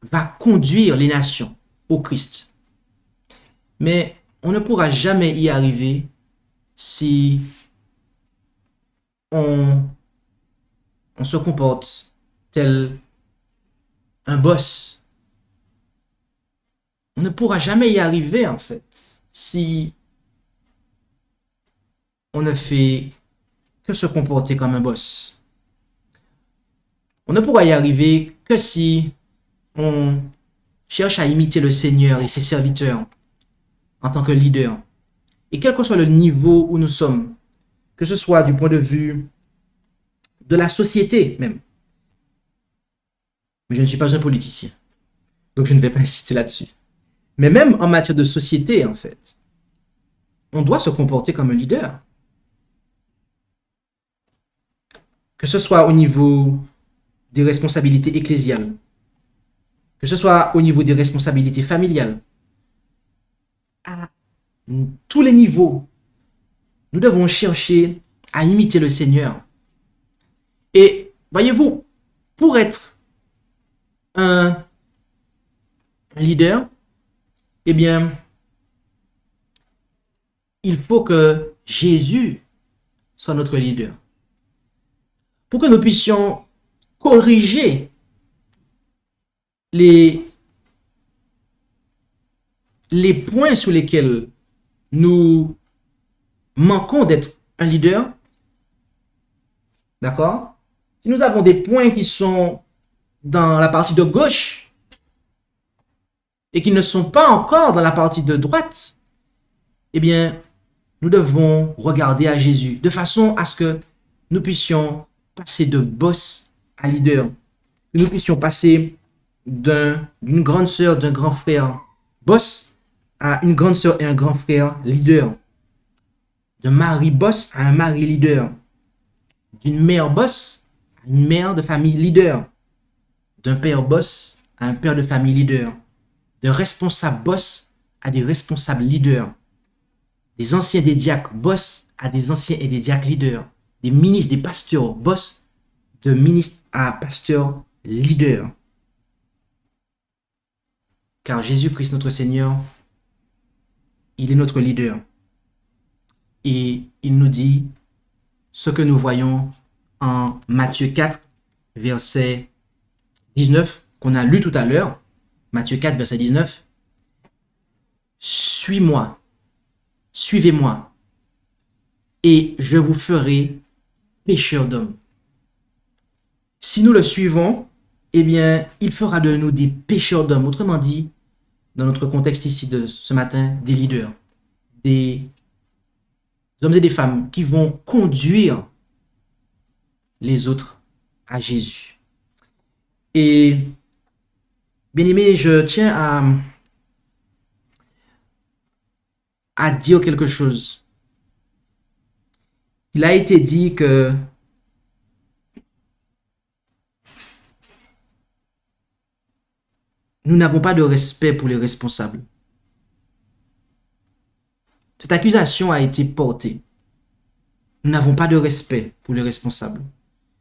va conduire les nations au Christ. Mais on ne pourra jamais y arriver si on se comporte tel un boss. On ne pourra jamais y arriver, en fait, si on ne fait que se comporter comme un boss. On ne pourra y arriver que si on cherche à imiter le Seigneur et ses serviteurs en tant que leader. Et quel que soit le niveau où nous sommes, que ce soit du point de vue de la société même. Mais je ne suis pas un politicien, donc je ne vais pas insister là-dessus. Mais même en matière de société, en fait, on doit se comporter comme un leader. Que ce soit au niveau des responsabilités ecclésiales, que ce soit au niveau des responsabilités familiales, à tous les niveaux, nous devons chercher à imiter le Seigneur. Et voyez-vous, pour être un leader, eh bien, il faut que Jésus soit notre leader. Pour que nous puissions corriger les points sur lesquels nous manquons d'être un leader. D'accord? Si nous avons des points qui sont dans la partie de gauche et qui ne sont pas encore dans la partie de droite, eh bien, nous devons regarder à Jésus de façon à ce que nous puissions passer de boss à leader. Que nous puissions passer d'une grande sœur, d'un grand frère boss à une grande sœur et un grand frère leader. D'un mari boss à un mari leader. D'une mère boss à une mère de famille leader. D'un père boss à un père de famille leader. D'un responsable boss à des responsables leaders. Des anciens des diacres boss à des anciens et des diacres leaders. Des ministres, des pasteurs boss, de ministres à pasteurs leaders. Car Jésus-Christ, notre Seigneur, il est notre leader. Et il nous dit ce que nous voyons en Matthieu 4, verset 19, qu'on a lu tout à l'heure. Matthieu 4, verset 19. Suis-moi, suivez-moi, et je vous ferai pécheurs d'hommes. Si nous le suivons, eh bien, il fera de nous des pécheurs d'hommes. Autrement dit, dans notre contexte ici de ce matin, des leaders, des hommes et des femmes qui vont conduire les autres à Jésus. Et Bien-aimé, je tiens à dire quelque chose. Il a été dit que nous n'avons pas de respect pour les responsables. Cette accusation a été portée. Nous n'avons pas de respect pour les responsables.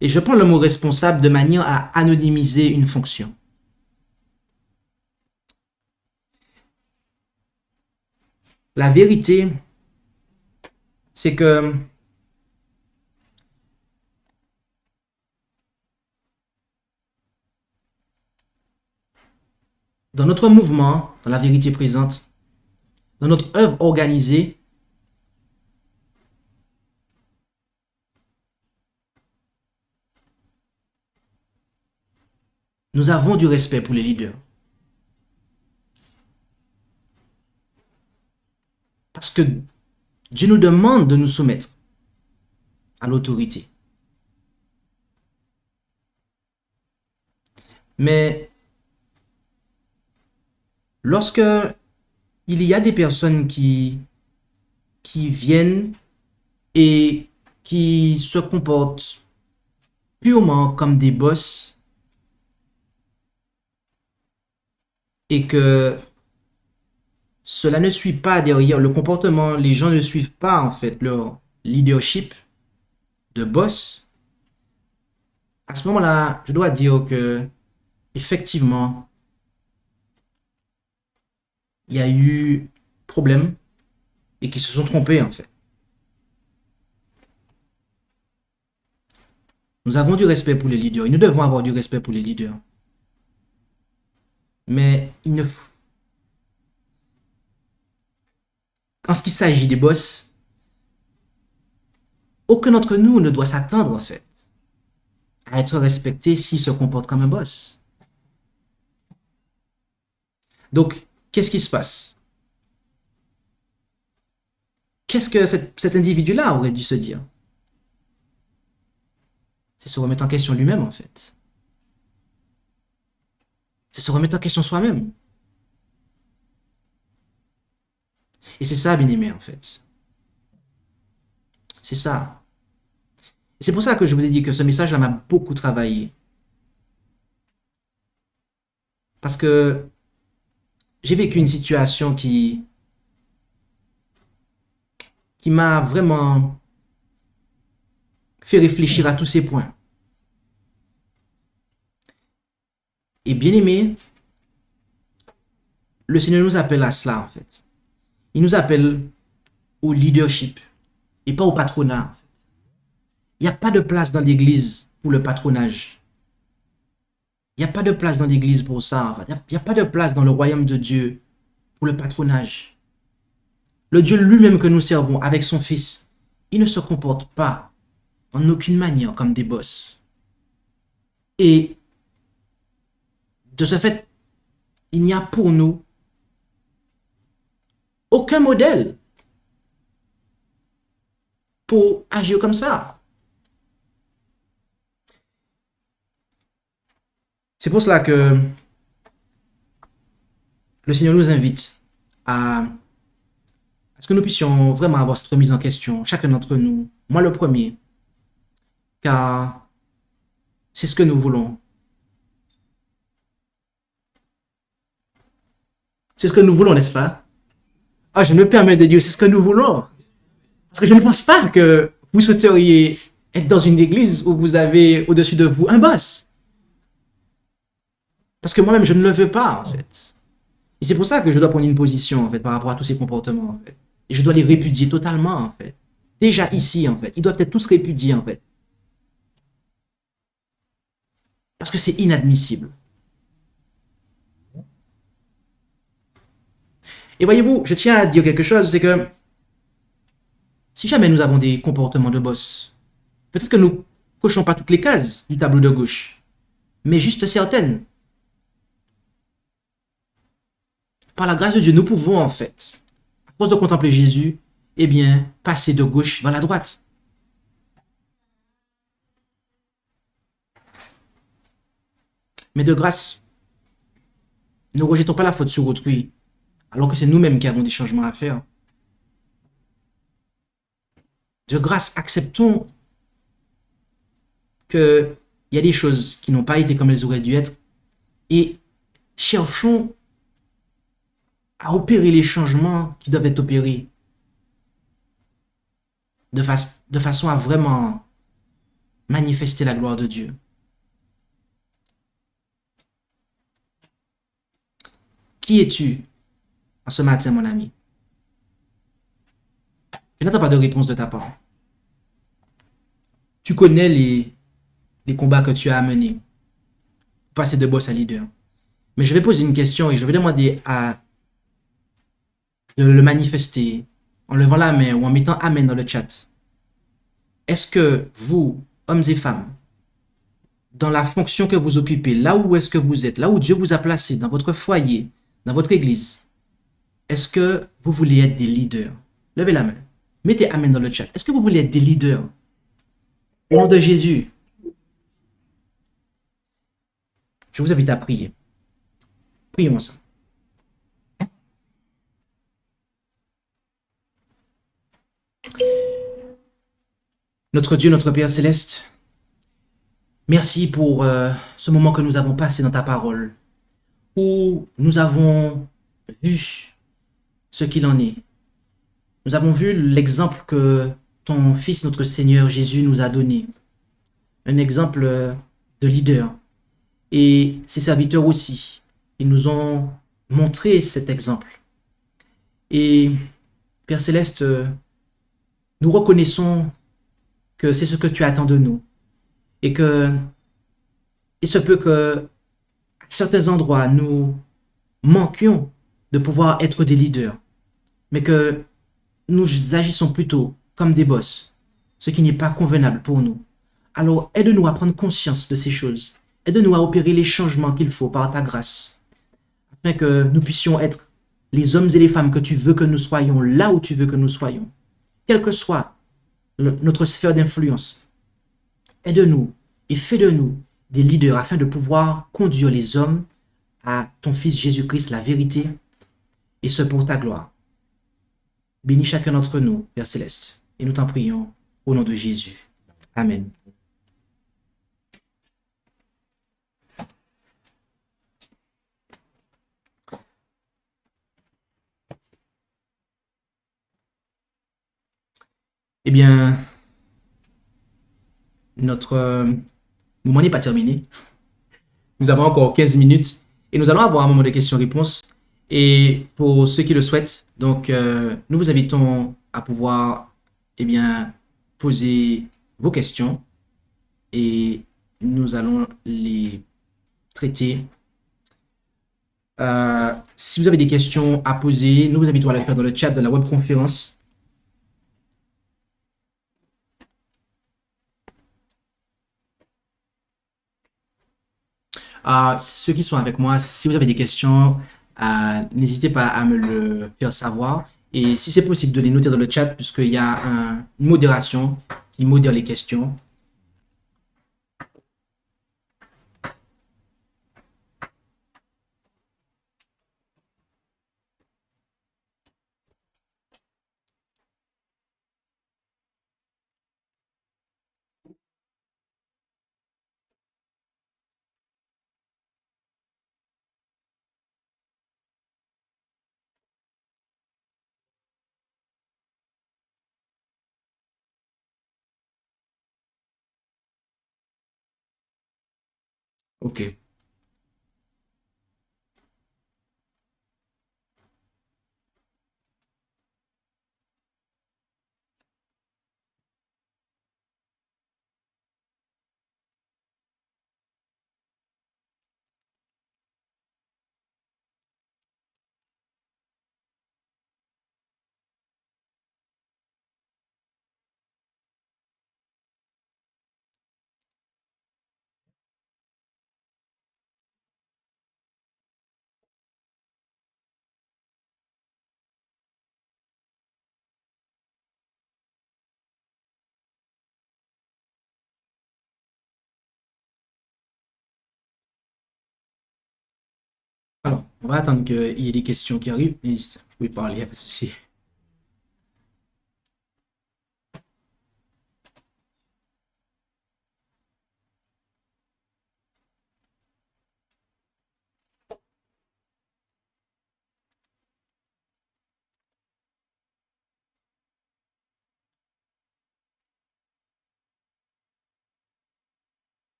Et je prends le mot responsable de manière à anonymiser une fonction. La vérité, c'est que dans notre mouvement, dans la vérité présente, dans notre œuvre organisée, nous avons du respect pour les leaders. Parce que Dieu nous demande de nous soumettre à l'autorité. Mais lorsque il y a des personnes qui viennent et qui se comportent purement comme des boss et que cela ne suit pas derrière le comportement, les gens ne suivent pas en fait leur leadership de boss, à ce moment-là, je dois dire que effectivement, il y a eu problème et qu'ils se sont trompés en fait. Nous avons du respect pour les leaders et nous devons avoir du respect pour les leaders. Mais il ne faut... En ce qui s'agit des boss, aucun d'entre nous ne doit s'attendre en fait à être respecté s'il se comporte comme un boss. Donc, qu'est-ce qui se passe? Qu'est-ce que cet individu-là aurait dû se dire? C'est se remettre en question lui-même en fait. C'est se remettre en question soi-même. Et c'est ça, bien aimé, en fait. C'est ça. Et c'est pour ça que je vous ai dit que ce message-là m'a beaucoup travaillé. Parce que j'ai vécu une situation qui m'a vraiment fait réfléchir à tous ces points. Et bien aimé, le Seigneur nous appelle à cela, en fait. Il nous appelle au leadership et pas au patronat. Il n'y a pas de place dans l'église pour le patronage. Il n'y a pas de place dans l'église pour ça. En fait. Il n'y a pas de place dans le royaume de Dieu pour le patronage. Le Dieu lui-même que nous servons avec son Fils, il ne se comporte pas en aucune manière comme des boss. Et de ce fait, il n'y a pour nous aucun modèle pour agir comme ça. C'est pour cela que le Seigneur nous invite à ce que nous puissions vraiment avoir cette remise en question, chacun d'entre nous, moi le premier, car c'est ce que nous voulons. C'est ce que nous voulons, n'est-ce pas? Ah, je me permets de dire, c'est ce que nous voulons. Parce que je ne pense pas que vous souhaiteriez être dans une église où vous avez au-dessus de vous un boss. Parce que moi-même, je ne le veux pas, en fait. Et c'est pour ça que je dois prendre une position, en fait, par rapport à tous ces comportements, en fait. Et je dois les répudier totalement, en fait. Déjà ici, en fait. Ils doivent être tous répudiés, en fait. Parce que c'est inadmissible. Et voyez-vous, je tiens à dire quelque chose, c'est que si jamais nous avons des comportements de boss, peut-être que nous cochons pas toutes les cases du tableau de gauche, mais juste certaines. Par la grâce de Dieu, nous pouvons en fait, à force de contempler Jésus, eh bien, passer de gauche vers la droite. Mais de grâce, Ne rejetons pas la faute sur autrui, alors que c'est nous-mêmes qui avons des changements à faire. De grâce, acceptons qu'il y a des choses qui n'ont pas été comme elles auraient dû être et cherchons à opérer les changements qui doivent être opérés de façon à vraiment manifester la gloire de Dieu. Qui es-tu en ce matin, mon ami? Je n'attends pas de réponse de ta part. Tu connais les combats que tu as à mener pour passer de boss à leader. Mais je vais poser une question et je vais demander de le manifester en levant la main ou en mettant Amen dans le chat. Est-ce que vous, hommes et femmes, dans la fonction que vous occupez, là où est-ce que vous êtes, là où Dieu vous a placé, dans votre foyer, dans votre église, est-ce que vous voulez être des leaders? Levez la main. Mettez Amen dans le chat. Est-ce que vous voulez être des leaders? Au nom de Jésus, je vous invite à prier. Prions ensemble. Notre Dieu, notre Père céleste, merci pour ce moment que nous avons passé dans ta parole, où nous avons vu ce qu'il en est. Nous avons vu l'exemple que ton Fils, notre Seigneur Jésus, nous a donné. Un exemple de leader. Et ses serviteurs aussi. Ils nous ont montré cet exemple. Et Père Céleste, nous reconnaissons que c'est ce que tu attends de nous. Et que il se peut que à certains endroits, nous manquions de pouvoir être des leaders. Mais que nous agissons plutôt comme des boss, ce qui n'est pas convenable pour nous. Alors aide-nous à prendre conscience de ces choses. Aide-nous à opérer les changements qu'il faut par ta grâce, afin que nous puissions être les hommes et les femmes que tu veux que nous soyons, là où tu veux que nous soyons, quelle que soit notre sphère d'influence. Aide-nous et fais de nous des leaders afin de pouvoir conduire les hommes à ton Fils Jésus-Christ, la vérité, et ce pour ta gloire. Bénis chacun d'entre nous, Père Céleste, et nous t'en prions au nom de Jésus. Amen. Eh bien, notre moment n'est pas terminé. Nous avons encore 15 minutes et nous allons avoir un moment de questions-réponses. Et pour ceux qui le souhaitent, donc, nous vous invitons à pouvoir, eh bien, poser vos questions et nous allons les traiter. Si vous avez des questions à poser, nous vous invitons à les faire dans le chat de la webconférence. Ceux qui sont avec moi, si vous avez des questions, n'hésitez pas à me le faire savoir. Et si c'est possible, de les noter dans le chat, puisqu'il y a une modération qui modère les questions. OK. On va attendre qu'il y ait des questions qui arrivent. Et vous pouvez parler, il n'y a pas de souci.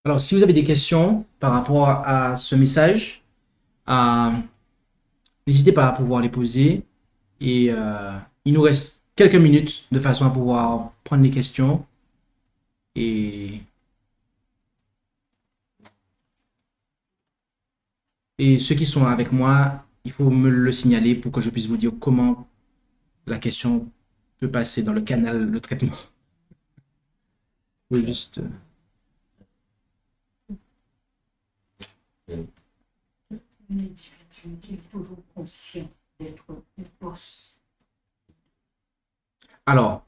Alors, si vous avez des questions par rapport à ce message, euh, n'hésitez pas à pouvoir les poser. Et il nous reste quelques minutes de façon à pouvoir prendre les questions. Et, et ceux qui sont avec moi, il faut me le signaler pour que je puisse vous dire comment la question peut passer dans le canal de traitement. Oui, juste. Un individu est toujours conscient d'être un boss. Alors,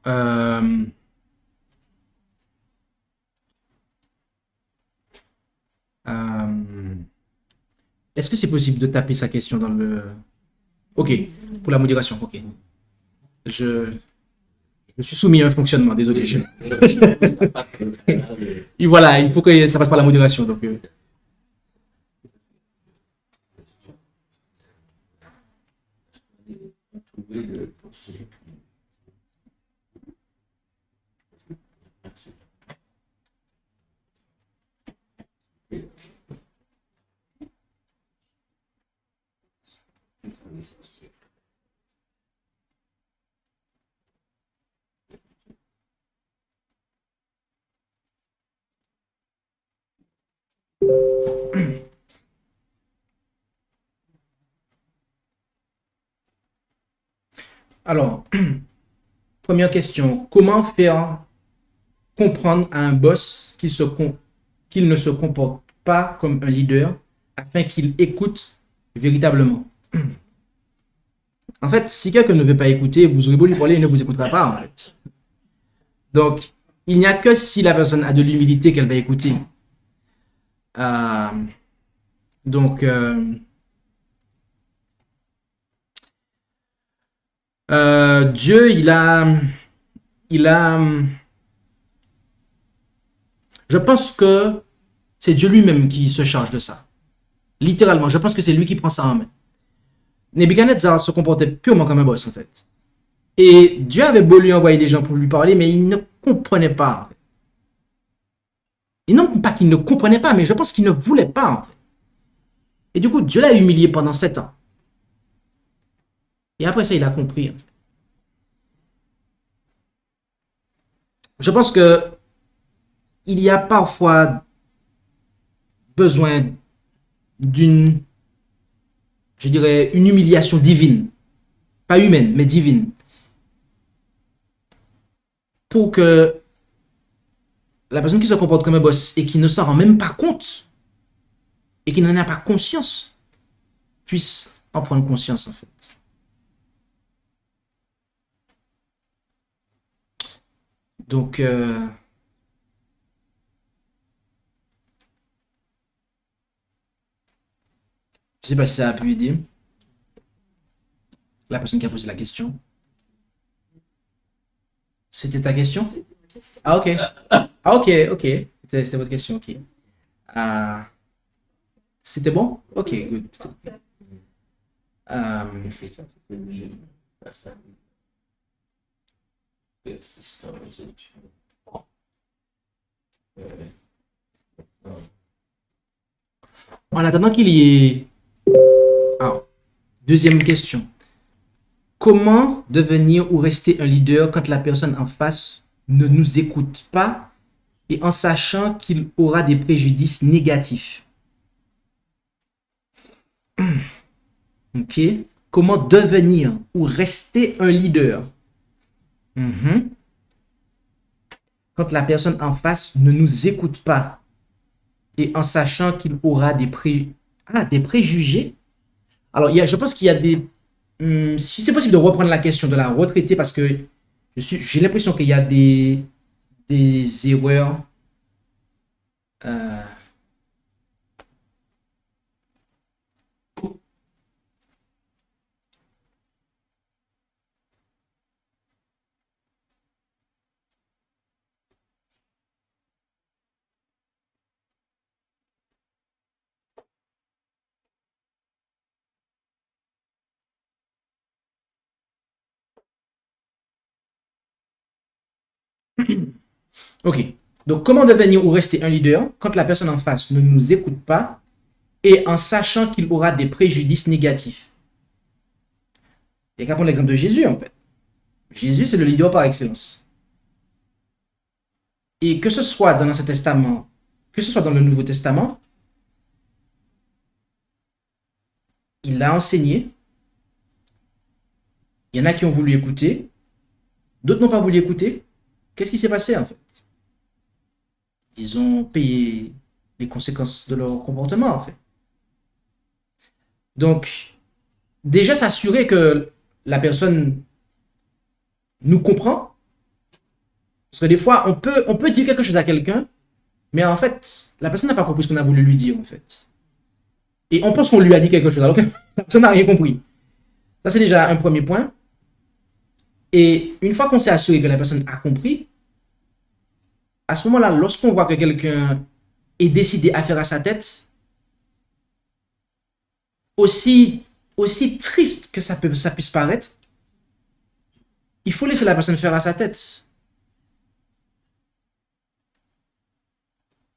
est-ce que c'est possible de taper sa question dans le... Ok, pour la modération, ok. Je suis soumis à un fonctionnement, désolé. Et voilà, il faut que ça passe par la modération. Donc, alors, première question. Comment faire comprendre à un boss qu'il ne se comporte pas comme un leader afin qu'il écoute véritablement? En fait, si quelqu'un ne veut pas écouter, vous aurez beau lui parler, il ne vous écoutera pas, en fait. Donc, il n'y a que si la personne a de l'humilité qu'elle va écouter. Euh, donc, Dieu, il a, je pense que c'est Dieu lui-même qui se charge de ça. Littéralement, je pense que c'est lui qui prend ça en main. Nebuchadnezzar se comportait purement comme un boss, en fait. Et Dieu avait beau lui envoyer des gens pour lui parler, mais il ne comprenait pas. En fait. Et non pas qu'il ne comprenait pas, mais je pense qu'il ne voulait pas. En fait. Et du coup, Dieu l'a humilié pendant 7 ans. Et après ça, il a compris. En fait. Je pense que il y a parfois besoin d'une, je dirais, une humiliation divine. Pas humaine, mais divine. Pour que la personne qui se comporte comme un boss et qui ne s'en rend même pas compte et qui n'en a pas conscience puisse en prendre conscience en fait. Donc, je ne sais pas si ça a pu aider la personne qui a posé la question. C'était ta question? Ah ok. Ah ok, ok. C'était votre question, ok. Ah, c'était bon? Ok, good. Um, En attendant qu'il y ait... Alors, deuxième question. Comment devenir ou rester un leader quand la personne en face ne nous écoute pas et en sachant qu'il aura des préjudices négatifs? Ok. Comment devenir ou rester un leader quand la personne en face ne nous écoute pas et en sachant qu'il aura des préjugés. Alors, je pense qu'il y a des... si c'est possible de reprendre la question, de la retraiter, parce que j'ai l'impression qu'il y a des erreurs. Ok. Donc, comment devenir ou rester un leader quand la personne en face ne nous écoute pas et en sachant qu'il aura des préjudices négatifs? Il n'y a qu'à prendre l'exemple de Jésus, en fait. Jésus, c'est le leader par excellence. Et que ce soit dans l'Ancien Testament, que ce soit dans le Nouveau Testament, il l'a enseigné. Il y en a qui ont voulu écouter, d'autres n'ont pas voulu écouter. Qu'est-ce qui s'est passé, en fait? Ils ont payé les conséquences de leur comportement, en fait. Donc, déjà s'assurer que la personne nous comprend. Parce que des fois, on peut dire quelque chose à quelqu'un, mais en fait, la personne n'a pas compris ce qu'on a voulu lui dire, en fait. Et on pense qu'on lui a dit quelque chose, alors que la personne n'a rien compris. Ça, c'est déjà un premier point. Et une fois qu'on s'est assuré que la personne a compris, à ce moment-là, lorsqu'on voit que quelqu'un est décidé à faire à sa tête, aussi triste que ça puisse paraître, il faut laisser la personne faire à sa tête.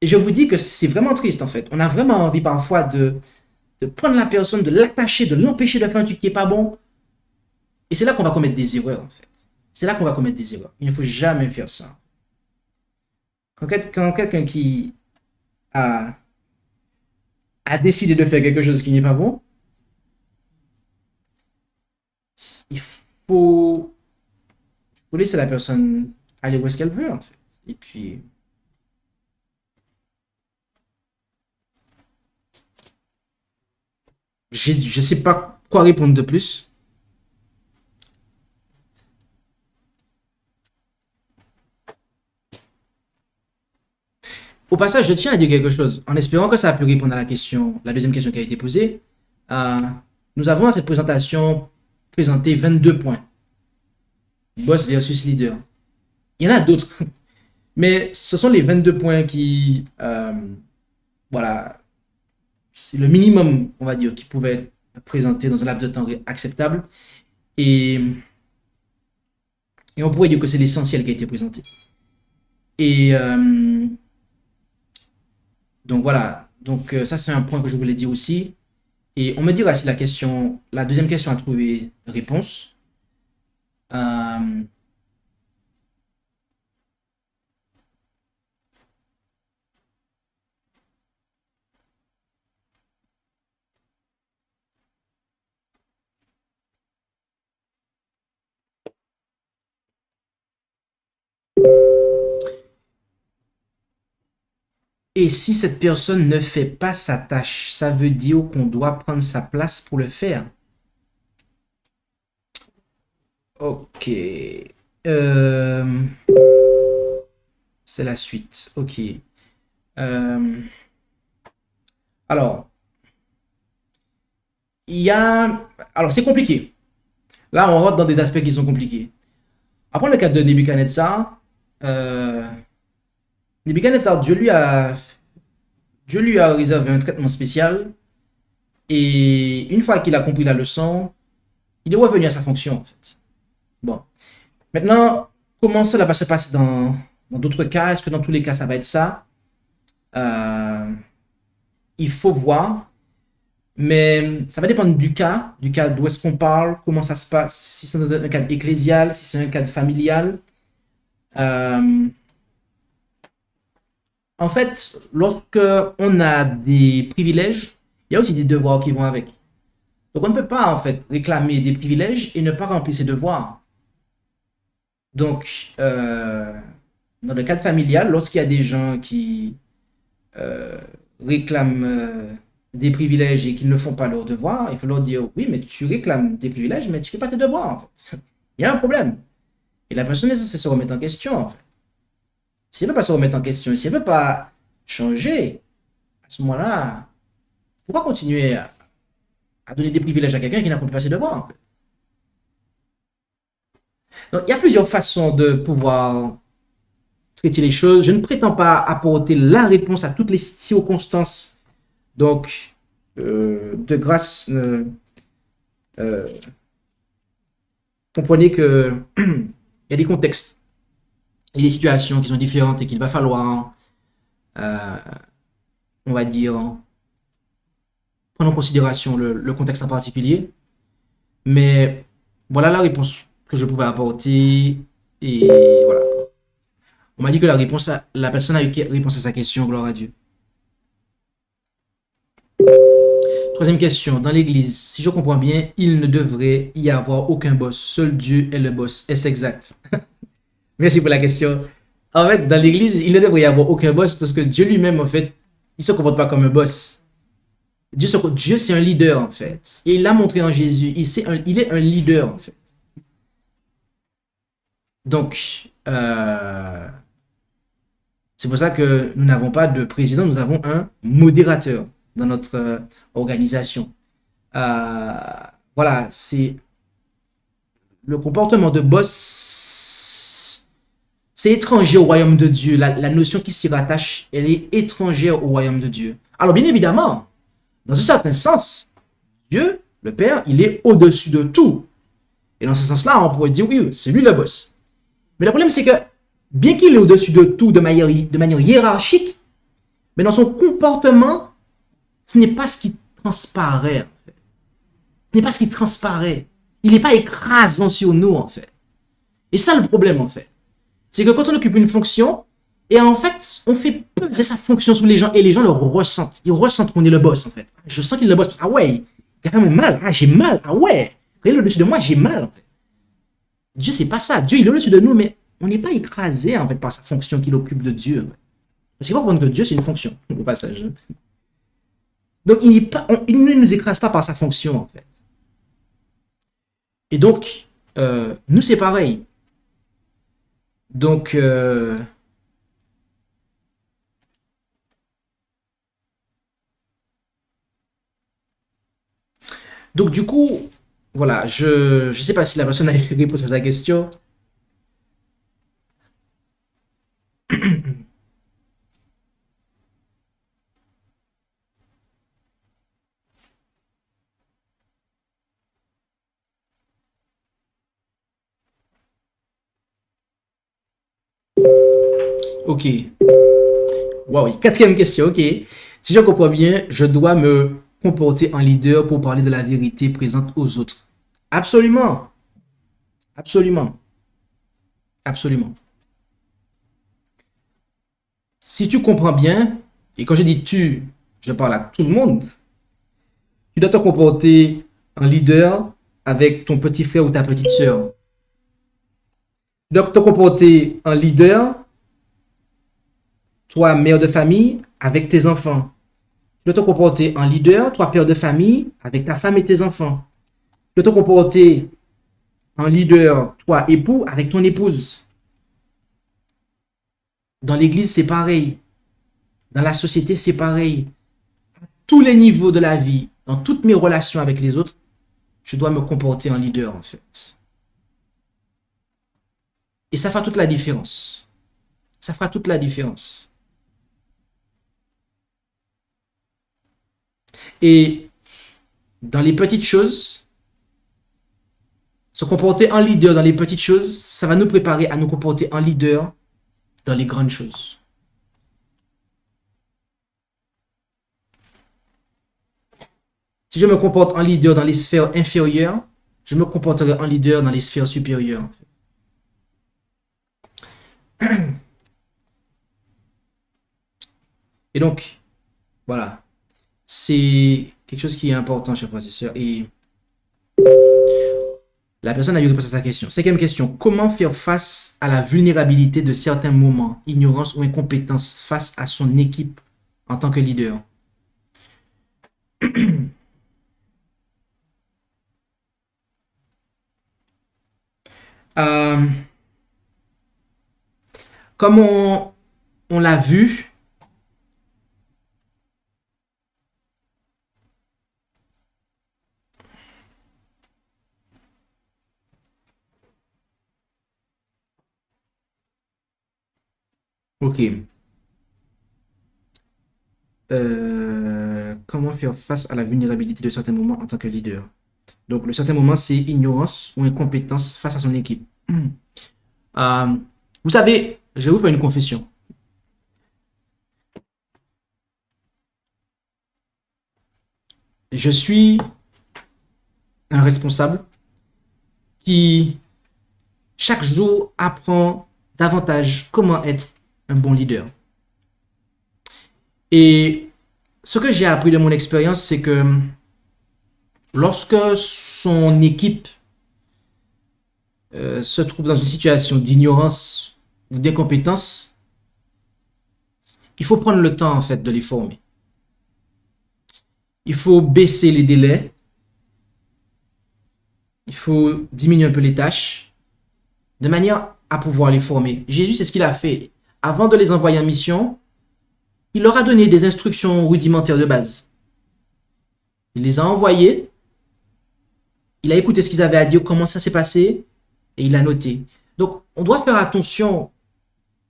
Et je vous dis que c'est vraiment triste, en fait. On a vraiment envie parfois de prendre la personne, de l'attacher, de l'empêcher de faire un truc qui n'est pas bon. Et c'est là qu'on va commettre des erreurs, en fait. C'est là qu'on va commettre des erreurs. Il ne faut jamais faire ça. Quand quelqu'un qui a décidé de faire quelque chose qui n'est pas bon, il faut laisser la personne aller où est-ce qu'elle veut, en fait. Et puis... je ne sais pas quoi répondre de plus. Au passage, je tiens à dire quelque chose, en espérant que ça a pu répondre à la deuxième question qui a été posée. Nous avons dans cette présentation présenté 22 points. Boss versus leader. Il y en a d'autres, mais ce sont les 22 points qui, voilà, c'est le minimum, on va dire, qui pouvait être présenté dans un laps de temps acceptable. Et on pourrait dire que c'est l'essentiel qui a été présenté. Et donc voilà, donc ça c'est un point que je voulais dire aussi. Et on me dira si la deuxième question a trouvé réponse. Et si cette personne ne fait pas sa tâche, ça veut dire qu'on doit prendre sa place pour le faire. Ok. C'est la suite. Ok. Alors, alors, c'est compliqué. Là, on rentre dans des aspects qui sont compliqués. Après le cas de Nebuchadnezzar, Nebuchadnezzar, Dieu lui a réservé un traitement spécial. Et une fois qu'il a compris la leçon, il est revenu à sa fonction, en fait. Bon. Maintenant, comment cela va se passer dans d'autres cas? Est-ce que dans tous les cas, ça va être ça? il faut voir, mais ça va dépendre du cas d'où est-ce qu'on parle, comment ça se passe, si c'est dans un cadre ecclésial, si c'est un cadre familial. Euh, En fait, lorsque on a des privilèges, il y a aussi des devoirs qui vont avec. Donc, on ne peut pas, en fait, réclamer des privilèges et ne pas remplir ses devoirs. Donc, dans le cadre familial, lorsqu'il y a des gens qui euh, réclament des privilèges et qui ne font pas leurs devoirs, il faut leur dire, oui, mais tu réclames des privilèges, mais tu ne fais pas tes devoirs, en fait. Il y a un problème. Et la personne est censée se remettre en question, en fait. Si elle ne veut pas se remettre en question, si elle ne veut pas changer, à ce moment-là, pourquoi continuer à donner des privilèges à quelqu'un qui n'accomplit pas ses devoirs, en fait? Donc, il y a plusieurs façons de pouvoir traiter les choses. Je ne prétends pas apporter la réponse à toutes les circonstances. Donc, de grâce, euh, comprenez que il y a des contextes et des situations qui sont différentes et qu'il va falloir, euh, on va dire, prendre en considération le contexte en particulier. Mais voilà la réponse que je pouvais apporter. Et voilà. On m'a dit que la personne a eu réponse à sa question, gloire à Dieu. Troisième question. Dans l'église, si je comprends bien, il ne devrait y avoir aucun boss. Seul Dieu est le boss. Est-ce exact? Merci pour la question. En fait, dans l'église, il ne devrait y avoir aucun boss parce que Dieu lui-même, en fait, il ne se comporte pas comme un boss. Dieu c'est un leader, en fait. Et il l'a montré en Jésus. Il est un leader, en fait. Donc, c'est pour ça que nous n'avons pas de président, nous avons un modérateur dans notre organisation. Voilà, c'est le comportement de boss, c'est étranger au royaume de Dieu. La notion qui s'y rattache, elle est étrangère au royaume de Dieu. Alors, bien évidemment, dans un certain sens, Dieu, le Père, il est au-dessus de tout. Et dans ce sens-là, on pourrait dire, oui, c'est lui le boss. Mais le problème, c'est que, bien qu'il est au-dessus de tout de manière hiérarchique, mais dans son comportement, ce n'est pas ce qui transparaît, en fait. Ce n'est pas ce qui transparaît. Il n'est pas écrasant sur nous, en fait. Et ça, le problème, en fait. C'est que quand on occupe une fonction, et en fait, on fait peser sa fonction sur les gens, et les gens le ressentent. Ils ressentent qu'on est le boss, en fait. Je sens qu'il est le boss. Ah ouais, il a quand même mal. Ah, j'ai mal. Ah ouais. Il est au-dessus de moi, j'ai mal, en fait. Dieu, c'est pas ça. Dieu, il est au-dessus de nous, mais on n'est pas écrasé, en fait, par sa fonction qu'il occupe de Dieu. Parce qu'il faut comprendre que Dieu, c'est une fonction, au passage. Donc, il ne nous écrase pas par sa fonction, en fait. Et donc, nous, c'est pareil. Donc, du coup, voilà, je ne sais pas si la personne a une réponse à sa question. Ok. Wow, quatrième question, ok. Si je comprends bien, je dois me comporter en leader pour parler de la vérité présente aux autres. Absolument. Absolument. Absolument. Si tu comprends bien, et quand je dis tu, je parle à tout le monde, tu dois te comporter en leader avec ton petit frère ou ta petite sœur. Tu dois te comporter en leader, toi, mère de famille, avec tes enfants. Tu dois te comporter en leader, toi, père de famille, avec ta femme et tes enfants. Tu dois te comporter en leader, toi, époux, avec ton épouse. Dans l'église, c'est pareil. Dans la société, c'est pareil. À tous les niveaux de la vie, dans toutes mes relations avec les autres, je dois me comporter en leader, en fait. Et ça fera toute la différence. Ça fera toute la différence. Et dans les petites choses, se comporter en leader dans les petites choses, ça va nous préparer à nous comporter en leader dans les grandes choses. Si je me comporte en leader dans les sphères inférieures, je me comporterai en leader dans les sphères supérieures. Et donc, voilà. C'est quelque chose qui est important, chers frères et sœurs. Et la personne a eu réponse à sa question. Cinquième question. Comment faire face à la vulnérabilité de certains moments, ignorance ou incompétence face à son équipe en tant que leader? Euh, comme on l'a vu, ok. Comment faire face à la vulnérabilité de certains moments en tant que leader? Donc, le certain moment, c'est ignorance ou incompétence face à son équipe. Euh, vous savez, je vais vous faire une confession. Je suis un responsable qui, chaque jour, apprend davantage comment être un bon leader. Et ce que j'ai appris de mon expérience, c'est que lorsque son équipe se trouve dans une situation d'ignorance ou d'incompétence, il faut prendre le temps en fait de les former. Il faut baisser les délais. Il faut diminuer un peu les tâches de manière à pouvoir les former. Jésus, c'est ce qu'il a fait. Avant de les envoyer en mission, il leur a donné des instructions rudimentaires de base. Il les a envoyés. Il a écouté ce qu'ils avaient à dire, comment ça s'est passé, et il a noté. Donc, on doit faire attention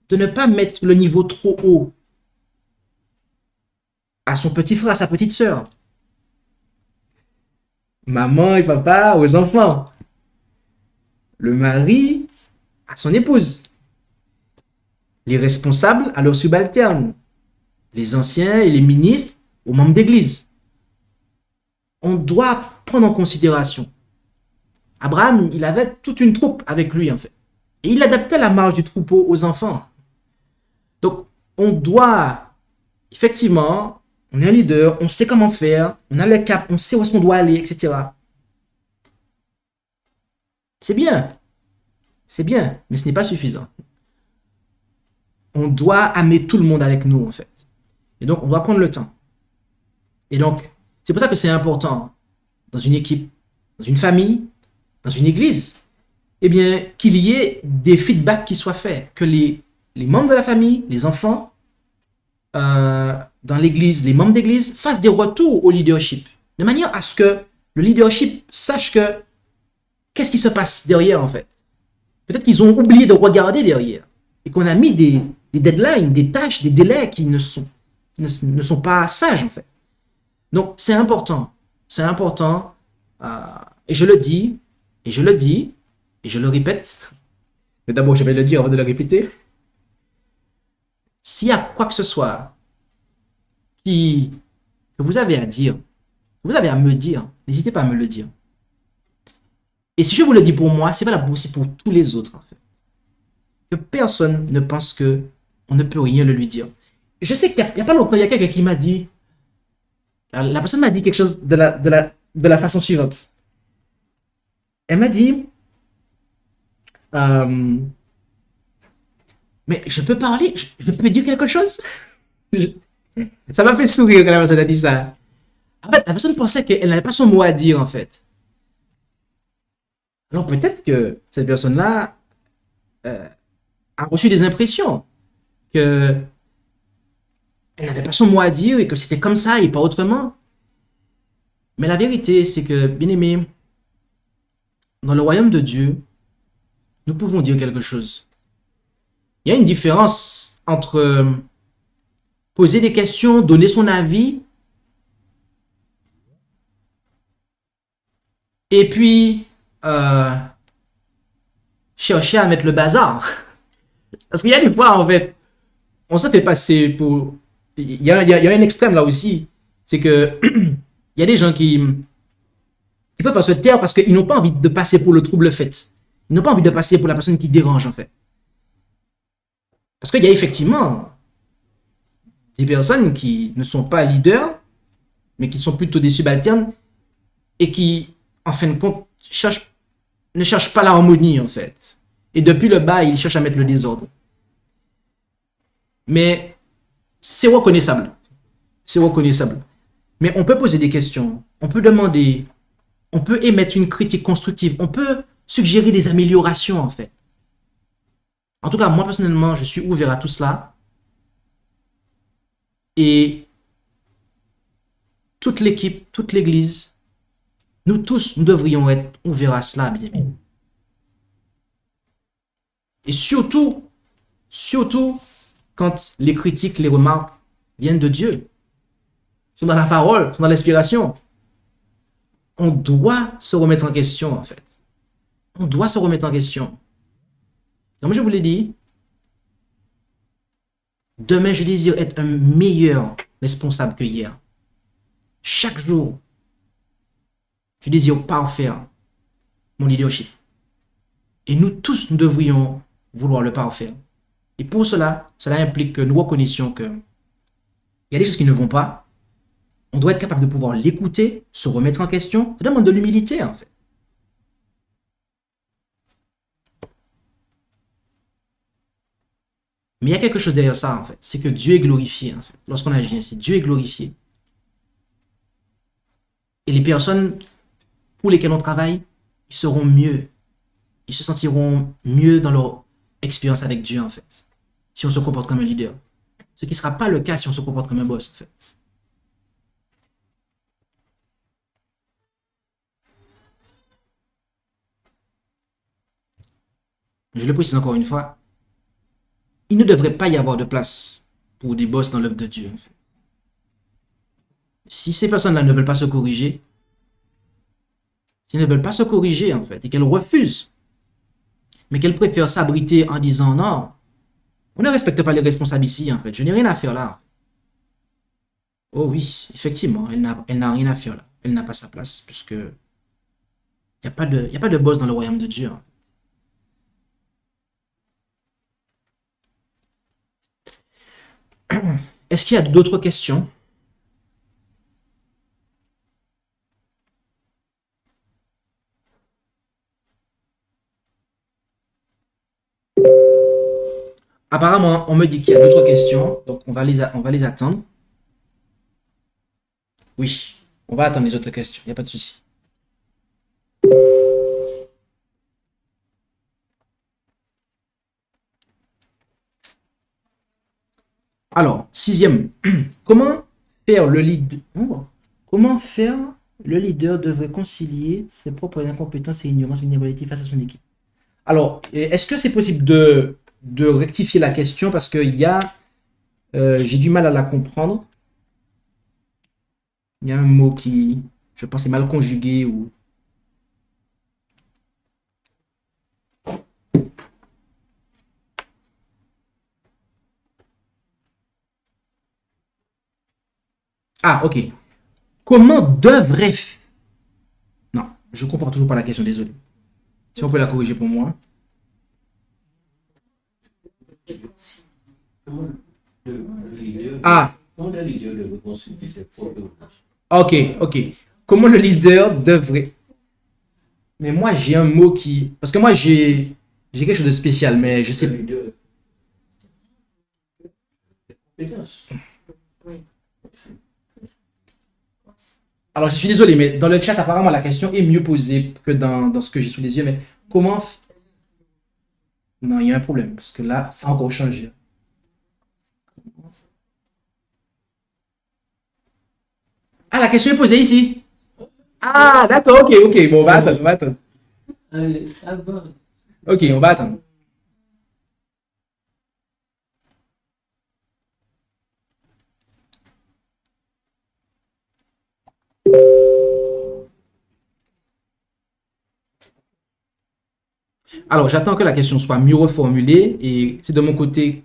de ne pas mettre le niveau trop haut à son petit frère, à sa petite sœur. Maman et papa aux enfants. Le mari à son épouse. Les responsables à leurs subalternes. Les anciens et les ministres aux membres d'église. On doit prendre en considération. Abraham, il avait toute une troupe avec lui en fait. Et il adaptait la marche du troupeau aux enfants. Donc, on doit, effectivement, on est un leader, on sait comment faire, on a le cap, on sait où est-ce qu'on doit aller, etc. C'est bien, mais ce n'est pas suffisant. On doit amener tout le monde avec nous en fait. Et donc, on doit prendre le temps. Et donc, c'est pour ça que c'est important, dans une équipe, dans une famille, dans une église, eh bien, qu'il y ait des feedbacks qui soient faits, que les membres de la famille, les enfants, dans l'église, les membres d'église fassent des retours au leadership, de manière à ce que le leadership sache que qu'est-ce qui se passe derrière en fait. Peut-être qu'ils ont oublié de regarder derrière et qu'on a mis des deadlines, des tâches, des délais qui ne sont pas sages en fait. Donc c'est important, et je le dis, et je le répète, mais d'abord je vais le dire avant de le répéter. S'il y a quoi que ce soit que vous avez à dire, que vous avez à me dire, n'hésitez pas à me le dire. Et si je vous le dis pour moi, c'est valable aussi pour tous les autres en fait. Que personne ne pense que on ne peut rien le lui dire. Je sais qu'il n'y a pas longtemps, il y a quelqu'un qui m'a dit, la personne m'a dit quelque chose de la façon suivante. Elle m'a dit, mais je peux parler, je peux dire quelque chose. Ça m'a fait sourire quand la personne a dit ça. En fait, la personne pensait qu'elle n'avait pas son mot à dire en fait. Alors peut-être que cette personne-là a reçu des impressions que elle n'avait pas son mot à dire et que c'était comme ça et pas autrement. Mais la vérité, c'est que, bien aimé, dans le royaume de Dieu, nous pouvons dire quelque chose. Il y a une différence entre poser des questions, donner son avis, et puis chercher à mettre le bazar. Parce qu'il y a des fois, en fait, on se fait passer pour... Il y a un extrême là aussi. C'est que il y a des gens qui peuvent se taire parce qu'ils n'ont pas envie de passer pour le trouble fait. Ils n'ont pas envie de passer pour la personne qui dérange, en fait. Parce qu'il y a effectivement des personnes qui ne sont pas leaders, mais qui sont plutôt des subalternes et qui, en fin de compte, ne cherchent pas l'harmonie, en fait. Et depuis le bas, ils cherchent à mettre le désordre. Mais c'est reconnaissable. C'est reconnaissable. Mais on peut poser des questions, on peut demander, on peut émettre une critique constructive, on peut suggérer des améliorations, en fait. En tout cas, moi, personnellement, je suis ouvert à tout cela. Et toute l'équipe, toute l'église, nous tous, nous devrions être ouverts à cela, bien aimés. Et surtout, quand les critiques, les remarques viennent de Dieu, sont dans la parole, sont dans l'inspiration. On doit se remettre en question, en fait. On doit se remettre en question. Comme je vous l'ai dit, demain, je désire être un meilleur responsable que hier. Chaque jour, je désire parfaire mon leadership. Et nous tous, nous devrions vouloir le parfaire. Et pour cela, cela implique que nous reconnaissions que il y a des choses qui ne vont pas. On doit être capable de pouvoir l'écouter, se remettre en question. Ça demande de l'humilité, en fait. Mais il y a quelque chose derrière ça, en fait. C'est que Dieu est glorifié, en fait. Lorsqu'on agit ainsi, Dieu est glorifié. Et les personnes pour lesquelles on travaille, ils seront mieux. Ils se sentiront mieux dans leur expérience avec Dieu, en fait. Si on se comporte comme un leader. Ce qui ne sera pas le cas si on se comporte comme un boss, en fait. Je le précise encore une fois. Il ne devrait pas y avoir de place pour des boss dans l'œuvre de Dieu. En fait. Si ces personnes-là ne veulent pas se corriger, en fait, et qu'elles refusent, mais qu'elles préfèrent s'abriter en disant non, on ne respecte pas les responsables ici, en fait, je n'ai rien à faire là. Oh oui, effectivement, elle n'a rien à faire là. Elle n'a pas sa place, puisque il n'y a pas de boss dans le royaume de Dieu. Hein. Est-ce qu'il y a d'autres questions? Apparemment, on me dit qu'il y a d'autres questions, donc on va les attendre. Oui, on va attendre les autres questions, il n'y a pas de souci. Alors, sixième, comment faire le leader devrait concilier ses propres incompétences et ignorance minimalité face à son équipe? Alors, est-ce que c'est possible de rectifier la question parce que j'ai du mal à la comprendre. Il y a un mot qui, je pense, est mal conjugué ou... Ah, ok. Comment devrait... Non, je comprends toujours pas la question, désolé. Si on peut la corriger pour moi. Ah. Ok, ok. Comment le leader devrait... Mais moi, j'ai un mot qui... Parce que moi, j'ai quelque chose de spécial, mais je sais... Alors, je suis désolé, mais dans le chat, apparemment, la question est mieux posée que dans ce que j'ai sous les yeux. Mais comment... Non, il y a un problème, parce que là, ça a encore changé. Ah, la question est posée ici. Ah, d'accord, ok, ok. Bon, on va attendre, on va attendre. Ok, on va attendre. Alors, j'attends que la question soit mieux reformulée et c'est de mon côté.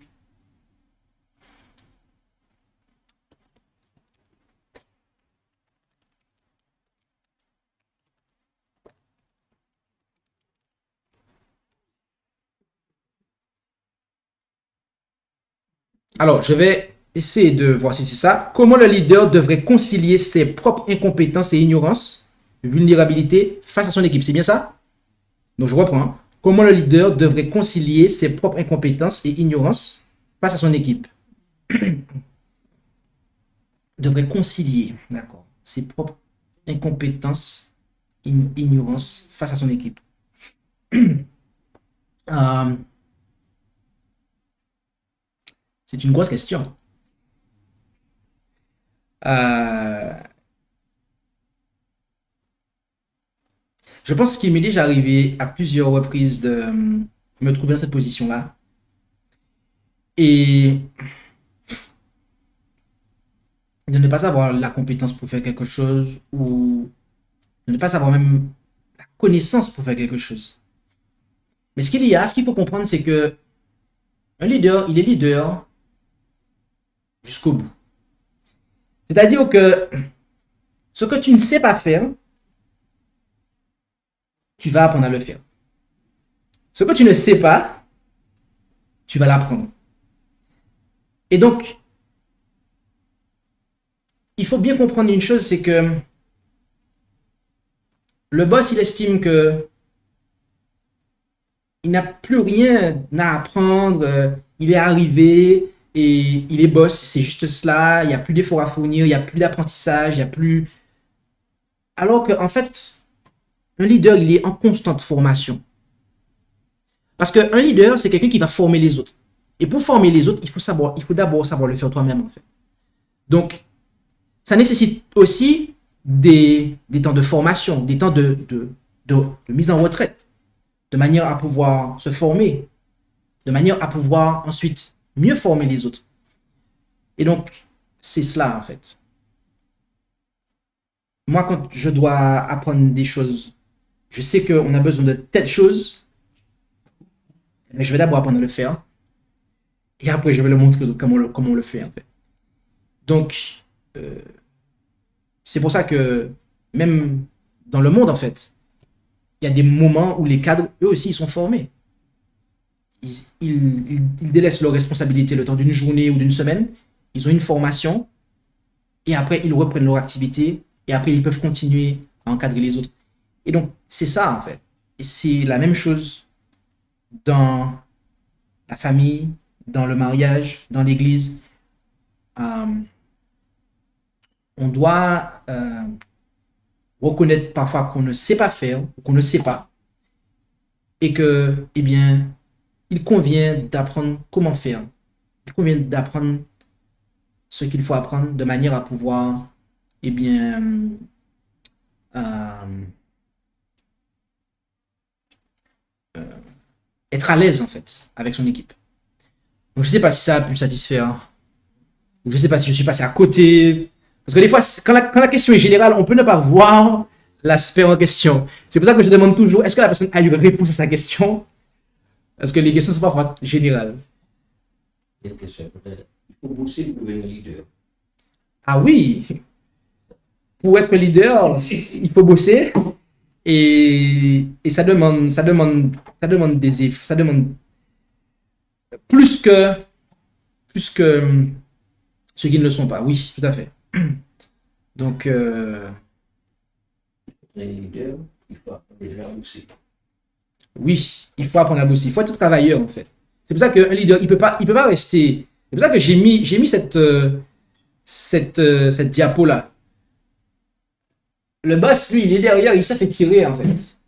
Alors, je vais essayer de voir si c'est ça. Comment le leader devrait concilier ses propres incompétences et ignorances, vulnérabilité face à son équipe. C'est bien ça? Donc, je reprends. Comment le leader devrait concilier ses propres incompétences et ignorances face à son équipe. Devrait concilier, d'accord, ses propres incompétences et ignorances face à son équipe. C'est une grosse question. Je pense qu'il m'est déjà arrivé à plusieurs reprises de me trouver dans cette position-là. Et de ne pas avoir la compétence pour faire quelque chose ou de ne pas avoir même la connaissance pour faire quelque chose. Mais ce qu'il faut comprendre, c'est que un leader, il est leader jusqu'au bout. C'est-à-dire que ce que tu ne sais pas faire, tu vas apprendre à le faire. Ce que tu ne sais pas, tu vas l'apprendre. Et donc, il faut bien comprendre une chose, c'est que le boss, il estime que il n'a plus rien à apprendre, il est arrivé et il est boss, c'est juste cela, il n'y a plus d'efforts à fournir, il n'y a plus d'apprentissage, il n'y a plus... Alors qu'en fait, un leader, il est en constante formation. Parce qu'un leader, c'est quelqu'un qui va former les autres. Et pour former les autres, il faut d'abord savoir le faire toi-même, en fait. Donc, ça nécessite aussi des temps de formation, des temps de mise en retraite, de manière à pouvoir se former, de manière à pouvoir ensuite mieux former les autres. Et donc, c'est cela, en fait. Moi, quand je dois apprendre des choses, je sais qu'on a besoin de telle chose, mais je vais d'abord apprendre à le faire. Et après, je vais le montrer aux autres comment on le fait, en fait. Donc, c'est pour ça que, même dans le monde, en fait, il y a des moments où les cadres, eux aussi, ils sont formés. Ils délaissent leurs responsabilités le temps d'une journée ou d'une semaine. Ils ont une formation. Et après, ils reprennent leur activité. Et après, ils peuvent continuer à encadrer les autres. Et donc, c'est ça, en fait. Et c'est la même chose dans la famille, dans le mariage, dans l'église. On doit reconnaître parfois qu'on ne sait pas faire, ou qu'on ne sait pas. Et que, eh bien, il convient d'apprendre comment faire. Il convient d'apprendre ce qu'il faut apprendre de manière à pouvoir, eh bien, être à l'aise, en fait, avec son équipe. Donc, je ne sais pas si ça a pu satisfaire. Ou je ne sais pas si je suis passé à côté. Parce que des fois, quand la question est générale, on peut ne pas voir l'aspect en question. C'est pour ça que je demande toujours, est-ce que la personne a eu réponse à sa question? Parce que les questions sont parfois générales. Il y a une question peut-être. Il faut bosser pour devenir leader. Ah oui, pour être leader, il faut bosser et ça demande des efforts, ça demande plus que ceux qui ne le sont pas. Oui, tout à fait. Donc, Pour devenir leader, il faut apprendre déjà à bosser. oui, il faut apprendre à bosser. Il faut être travailleur en fait. C'est pour ça qu'un leader, il peut pas rester. C'est pour ça que j'ai mis cette diapo là. Le boss, lui, il est derrière, il se fait tirer en fait.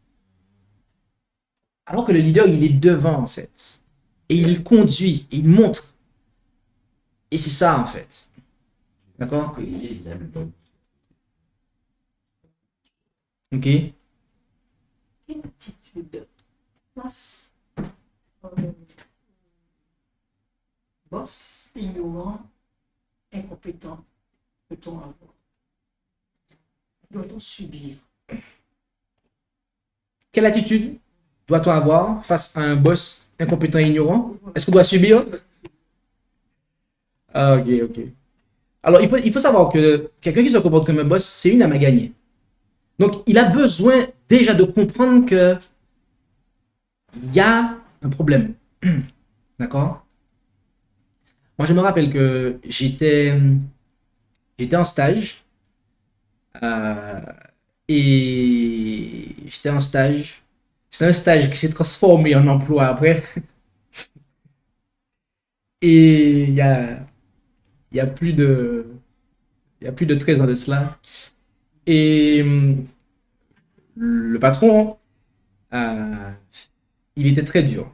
Alors que le leader, il est devant en fait. Et il conduit, et il montre. Et c'est ça en fait. D'accord? Il est là, donc, Ok. Quelle attitude face boss, ignorant, incompétent peut-on avoir? Doit-on subir? Quelle attitude doit-on avoir face à un boss incompétent et ignorant? Est-ce qu'on doit subir? Ah, ok, ok. Alors, il faut savoir que quelqu'un qui se comporte comme un boss, c'est une âme à gagner. Donc, il a besoin déjà de comprendre que il y a un problème. D'accord? Moi, je me rappelle que j'étais en stage euh, et j'étais en stage. C'est un stage qui s'est transformé en emploi après. Et il y a plus de, il y a plus de 13 ans de cela. Et le patron, euh, il était très dur.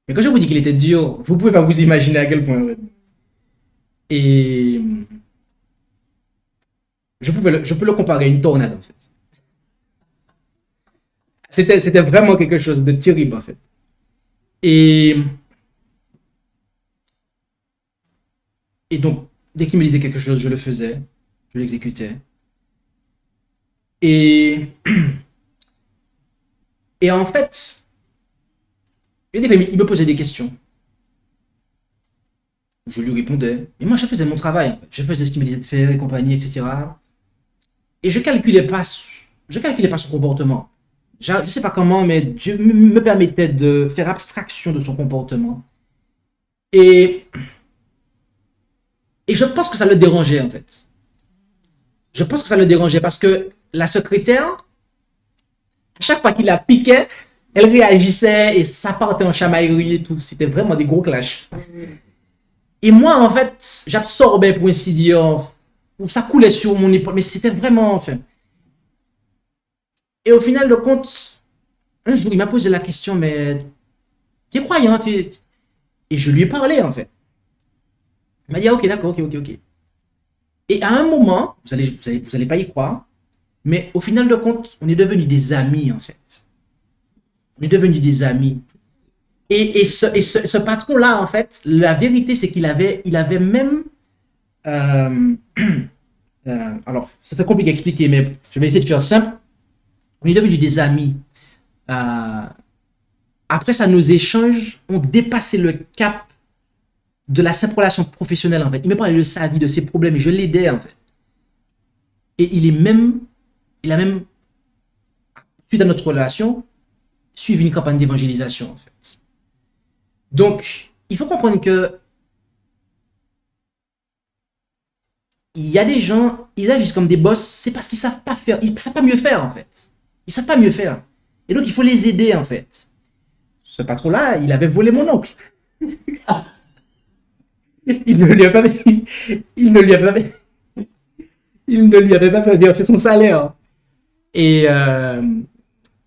Mais quand je vous dis qu'il était dur, vous pouvez pas vous imaginer à quel point. En fait. Et je peux le comparer à une tornade en fait. C'était vraiment quelque chose de terrible en fait. Et, et donc, dès qu'il me disait quelque chose, je le faisais, je l'exécutais. Et, et en fait, il me posait des questions. Je lui répondais. Et moi, je faisais mon travail. En fait. Je faisais ce qu'il me disait de faire et compagnie, etc. Et je calculais pas son comportement. Je ne sais pas comment, mais Dieu me permettait de faire abstraction de son comportement. Et, et je pense que ça le dérangeait, en fait. Je pense que ça le dérangeait parce que la secrétaire, à chaque fois qu'il la piquait, elle réagissait et ça partait en chamaillerie et tout. C'était vraiment des gros clashs. Et moi, en fait, j'absorbais, pour ainsi dire, ça coulait sur mon épaule, mais c'était vraiment, enfin. Et au final de compte, un jour, il m'a posé la question, mais t'es croyant, t'es... Et je lui ai parlé, en fait. Il m'a dit, ah, ok, d'accord, ok. Et à un moment, vous allez pas y croire, mais au final de compte, on est devenus des amis, en fait. On est devenus des amis. Et ce patron-là, en fait, la vérité, c'est il avait même... euh, alors, c'est compliqué à expliquer, mais je vais essayer de faire simple. On est devenus des amis. Après ça, nos échanges ont dépassé le cap de la simple relation professionnelle, en fait. Il me parlait de sa vie, de ses problèmes, et je l'aidais, en fait. Et il a même, suite à notre relation, suivi une campagne d'évangélisation, en fait. Donc, il faut comprendre que il y a des gens, ils agissent comme des boss, c'est parce qu'ils savent pas faire, ils savent pas mieux faire, en fait. Ils savent pas mieux faire. Et donc, il faut les aider, en fait. Ce patron-là, il avait volé mon oncle. Il ne lui a pas, il ne lui avait, il ne lui avait pas fait verser son salaire. Et, euh,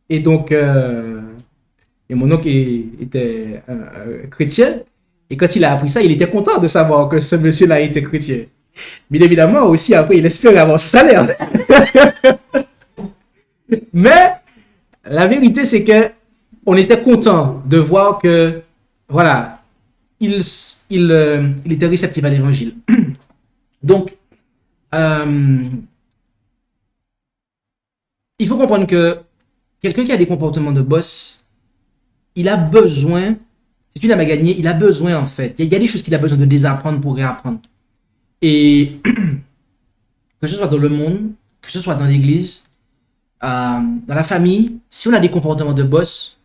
et donc, et mon oncle était chrétien. Et quand il a appris ça, il était content de savoir que ce monsieur-là était chrétien. Bien évidemment, aussi, après, il espérait avoir son salaire. Mais la vérité, c'est que on était content de voir que, voilà, il était réceptif à l'évangile. Donc, il faut comprendre que quelqu'un qui a des comportements de boss, il a besoin, c'est une âme à gagner, il a besoin, en fait. Il y a des choses qu'il a besoin de désapprendre pour réapprendre. Et que ce soit dans le monde, que ce soit dans l'église, dans la famille, si on a des comportements de boss,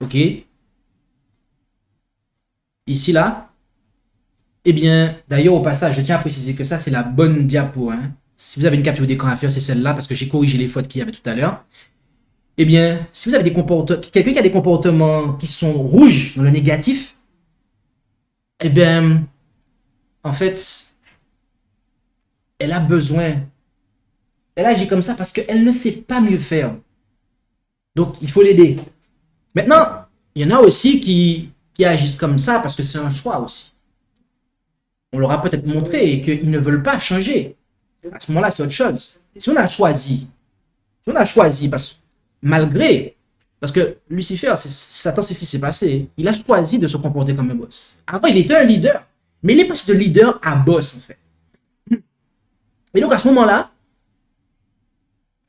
ok, ici, là, eh bien, d'ailleurs, au passage, je tiens à préciser que ça, c'est la bonne diapo. Hein. Si vous avez une capture d'écran à faire, c'est celle-là, parce que j'ai corrigé les fautes qu'il y avait tout à l'heure. Eh bien, si vous avez des comportements, quelqu'un qui a des comportements qui sont rouges dans le négatif, eh bien, en fait, elle a besoin, elle agit comme ça parce qu'elle ne sait pas mieux faire. Donc, il faut l'aider. Maintenant, il y en a aussi qui agissent comme ça parce que c'est un choix aussi. On leur a peut-être montré qu'ils ne veulent pas changer. À ce moment-là, c'est autre chose. Si on a choisi, parce que Lucifer, Satan, c'est ce qui s'est passé. Il a choisi de se comporter comme un boss. Avant, il était un leader, mais il est passé de leader à boss, en fait. Et donc, à ce moment-là,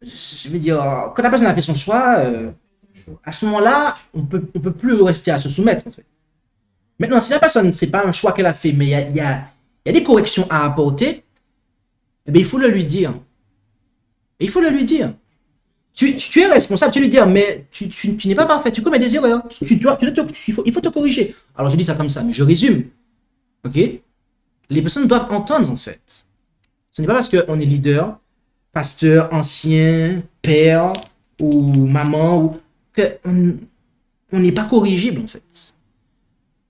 je veux dire, quand la personne a fait son choix, à ce moment-là, on peut plus rester à se soumettre, en fait. Maintenant, si la personne, c'est pas un choix qu'elle a fait, mais il y a des corrections à apporter, eh bien, il faut le lui dire. Et il faut le lui dire. Tu es responsable, tu lui dire, mais tu n'es pas parfait, tu commets des erreurs. Il faut te corriger. Alors, je dis ça comme ça, mais je résume. Ok? Les personnes doivent entendre, en fait. Ce n'est pas parce qu'on est leader, pasteur, ancien, père ou maman, ou qu'on on n'est pas corrigible, en fait.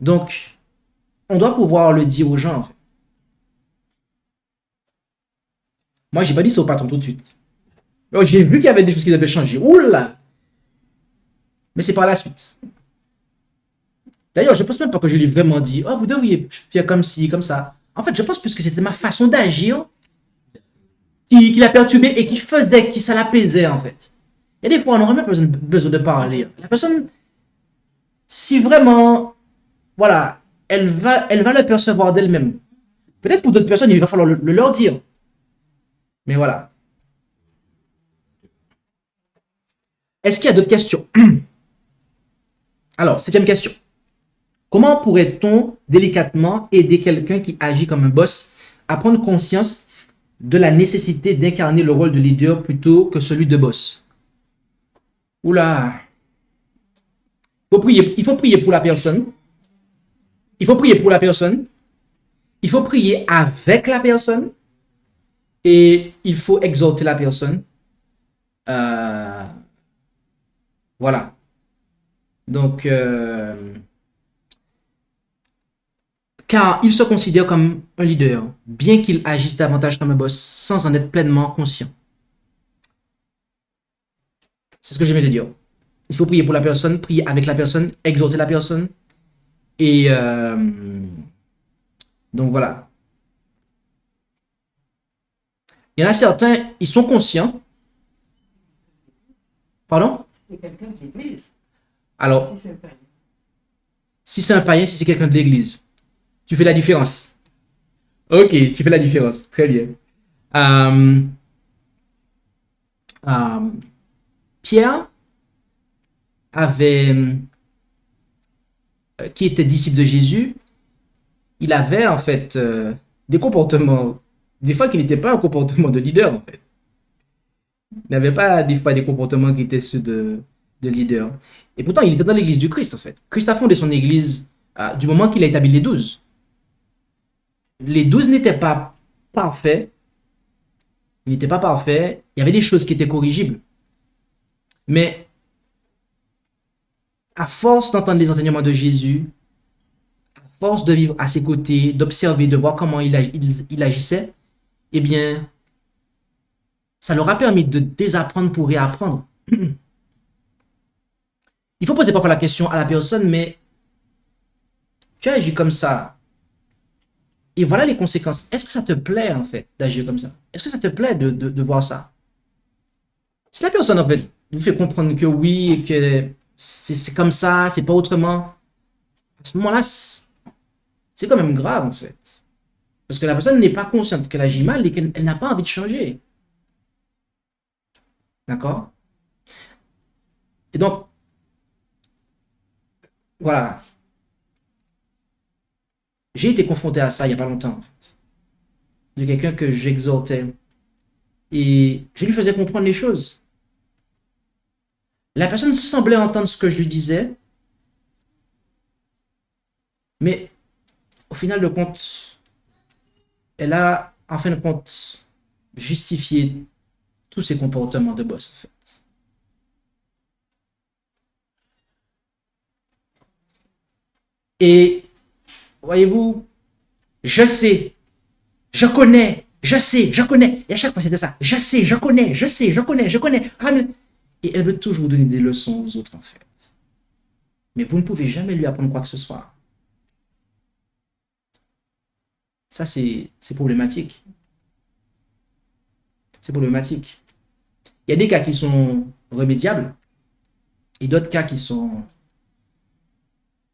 Donc, on doit pouvoir le dire aux gens, en fait. Moi, j'ai pas dit ça au patron tout de suite. Alors, j'ai vu qu'il y avait des choses qui devaient changer. Oula! Mais c'est par la suite. D'ailleurs, je pense même pas que je lui ai vraiment dit, oh, vous devriez faire comme ci, comme ça. En fait, je pense plus que c'était ma façon d'agir qui l'a perturbé et qui faisait que ça l'apaisait, en fait. Et des fois, on n'aurait même pas besoin de parler. La personne, si vraiment, voilà, elle va le percevoir d'elle-même. Peut-être pour d'autres personnes, il va falloir le leur dire. Mais voilà. Est-ce qu'il y a d'autres questions? Alors, 7e question. Comment pourrait-on délicatement aider quelqu'un qui agit comme un boss à prendre conscience de la nécessité d'incarner le rôle de leader plutôt que celui de boss? Oula. Il faut prier pour la personne. Il faut prier pour la personne. Il faut prier avec la personne. Et il faut exhorter la personne. Voilà. Donc, car il se considère comme un leader, bien qu'il agisse davantage comme un boss, sans en être pleinement conscient. C'est ce que je viens de dire. Il faut prier pour la personne, prier avec la personne, exhorter la personne. Et donc voilà. Il y en a certains, ils sont conscients. Pardon? C'est quelqu'un de l'église. Alors, Si c'est pas si c'est un païen, si c'est quelqu'un de l'église, tu fais la différence. Ok, tu fais la différence. Très bien. Euh, Pierre avait, qui était disciple de Jésus, il avait en fait des comportements, des fois qui n'étaient pas un comportement de leader en fait. Il n'avait pas des fois des comportements qui étaient ceux de leader. Et pourtant, il était dans l'église du Christ en fait. Christ a fondé son église du moment qu'il a établi les 12. Les 12 n'étaient pas parfaits. Ils n'étaient pas parfaits. Il y avait des choses qui étaient corrigibles. Mais à force d'entendre les enseignements de Jésus, à force de vivre à ses côtés, d'observer, de voir comment il agissait, eh bien, ça leur a permis de désapprendre pour réapprendre. Il faut poser parfois la question à la personne, mais tu as agi comme ça. Et voilà les conséquences. Est-ce que ça te plaît, en fait, d'agir comme ça? Est-ce que ça te plaît de voir ça? Si la personne, en fait, vous fait comprendre que oui, et que c'est comme ça, c'est pas autrement, à ce moment-là, c'est quand même grave, en fait. Parce que la personne n'est pas consciente qu'elle agit mal et qu'elle n'a pas envie de changer. D'accord? Et donc, voilà. J'ai été confronté à ça il n'y a pas longtemps, en fait. De quelqu'un que j'exhortais. Et je lui faisais comprendre les choses. La personne semblait entendre ce que je lui disais. Mais au final de compte, elle a, en fin de compte, justifié tous ses comportements de boss, en fait. Et, voyez-vous, je sais, je connais, je sais, je connais. Et à chaque fois, c'était ça. Je sais, je connais, je sais, je connais, je connais. Et elle veut toujours donner des leçons aux autres, en fait. Mais vous ne pouvez jamais lui apprendre quoi que ce soit. Ça, c'est problématique. C'est problématique. Il y a des cas qui sont remédiables et d'autres cas qui sont...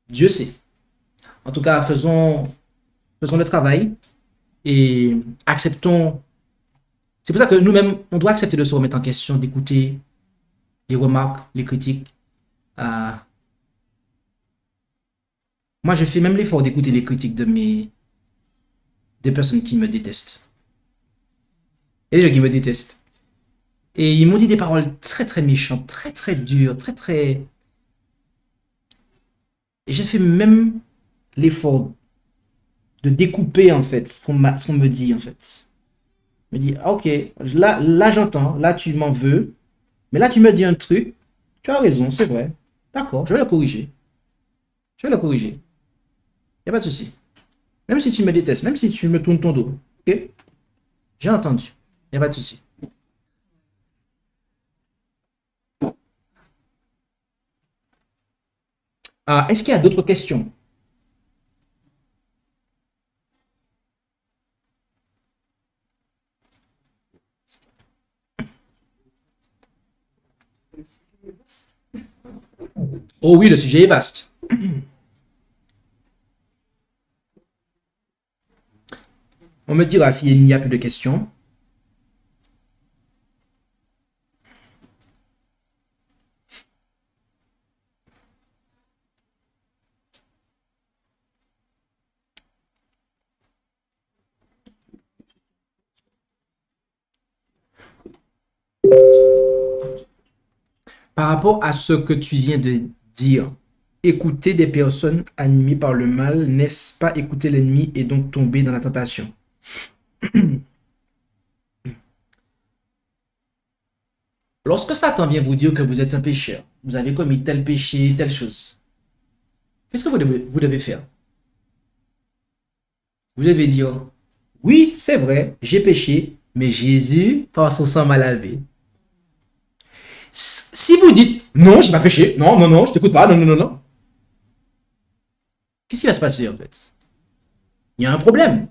Dieu sait. En tout cas, faisons le travail et acceptons. C'est pour ça que nous-mêmes, on doit accepter de se remettre en question, d'écouter les remarques, les critiques. Moi, je fais même l'effort d'écouter les critiques des personnes qui me détestent. Et les gens qui me détestent. Et ils m'ont dit des paroles très très méchantes, très très dures, très très... Et j'ai fait même l'effort de découper en fait ce qu'on me dit en fait. Je me dis, ah, ok, là j'entends, là tu m'en veux, mais là tu me dis un truc, tu as raison, c'est vrai. D'accord, je vais le corriger. Je vais le corriger. Il n'y a pas de souci. Même si tu me détestes, même si tu me tournes ton dos. Ok? J'ai entendu. Il n'y a pas de souci. Ah, est-ce qu'il y a d'autres questions? Oh oui, le sujet est vaste. On me dira s'il n'y a plus de questions. Par rapport à ce que tu viens de dire, écouter des personnes animées par le mal, n'est-ce pas écouter l'ennemi et donc tomber dans la tentation? Lorsque Satan vient vous dire que vous êtes un pécheur, vous avez commis tel péché, telle chose, qu'est-ce que vous devez faire? Vous devez dire, oui, c'est vrai, j'ai péché, mais Jésus, par son sang, m'a lavé. Si vous dites, non, je n'ai pas péché, non, non, non, je t'écoute pas, non, non, non, non, qu'est-ce qui va se passer en fait? Il y a un problème.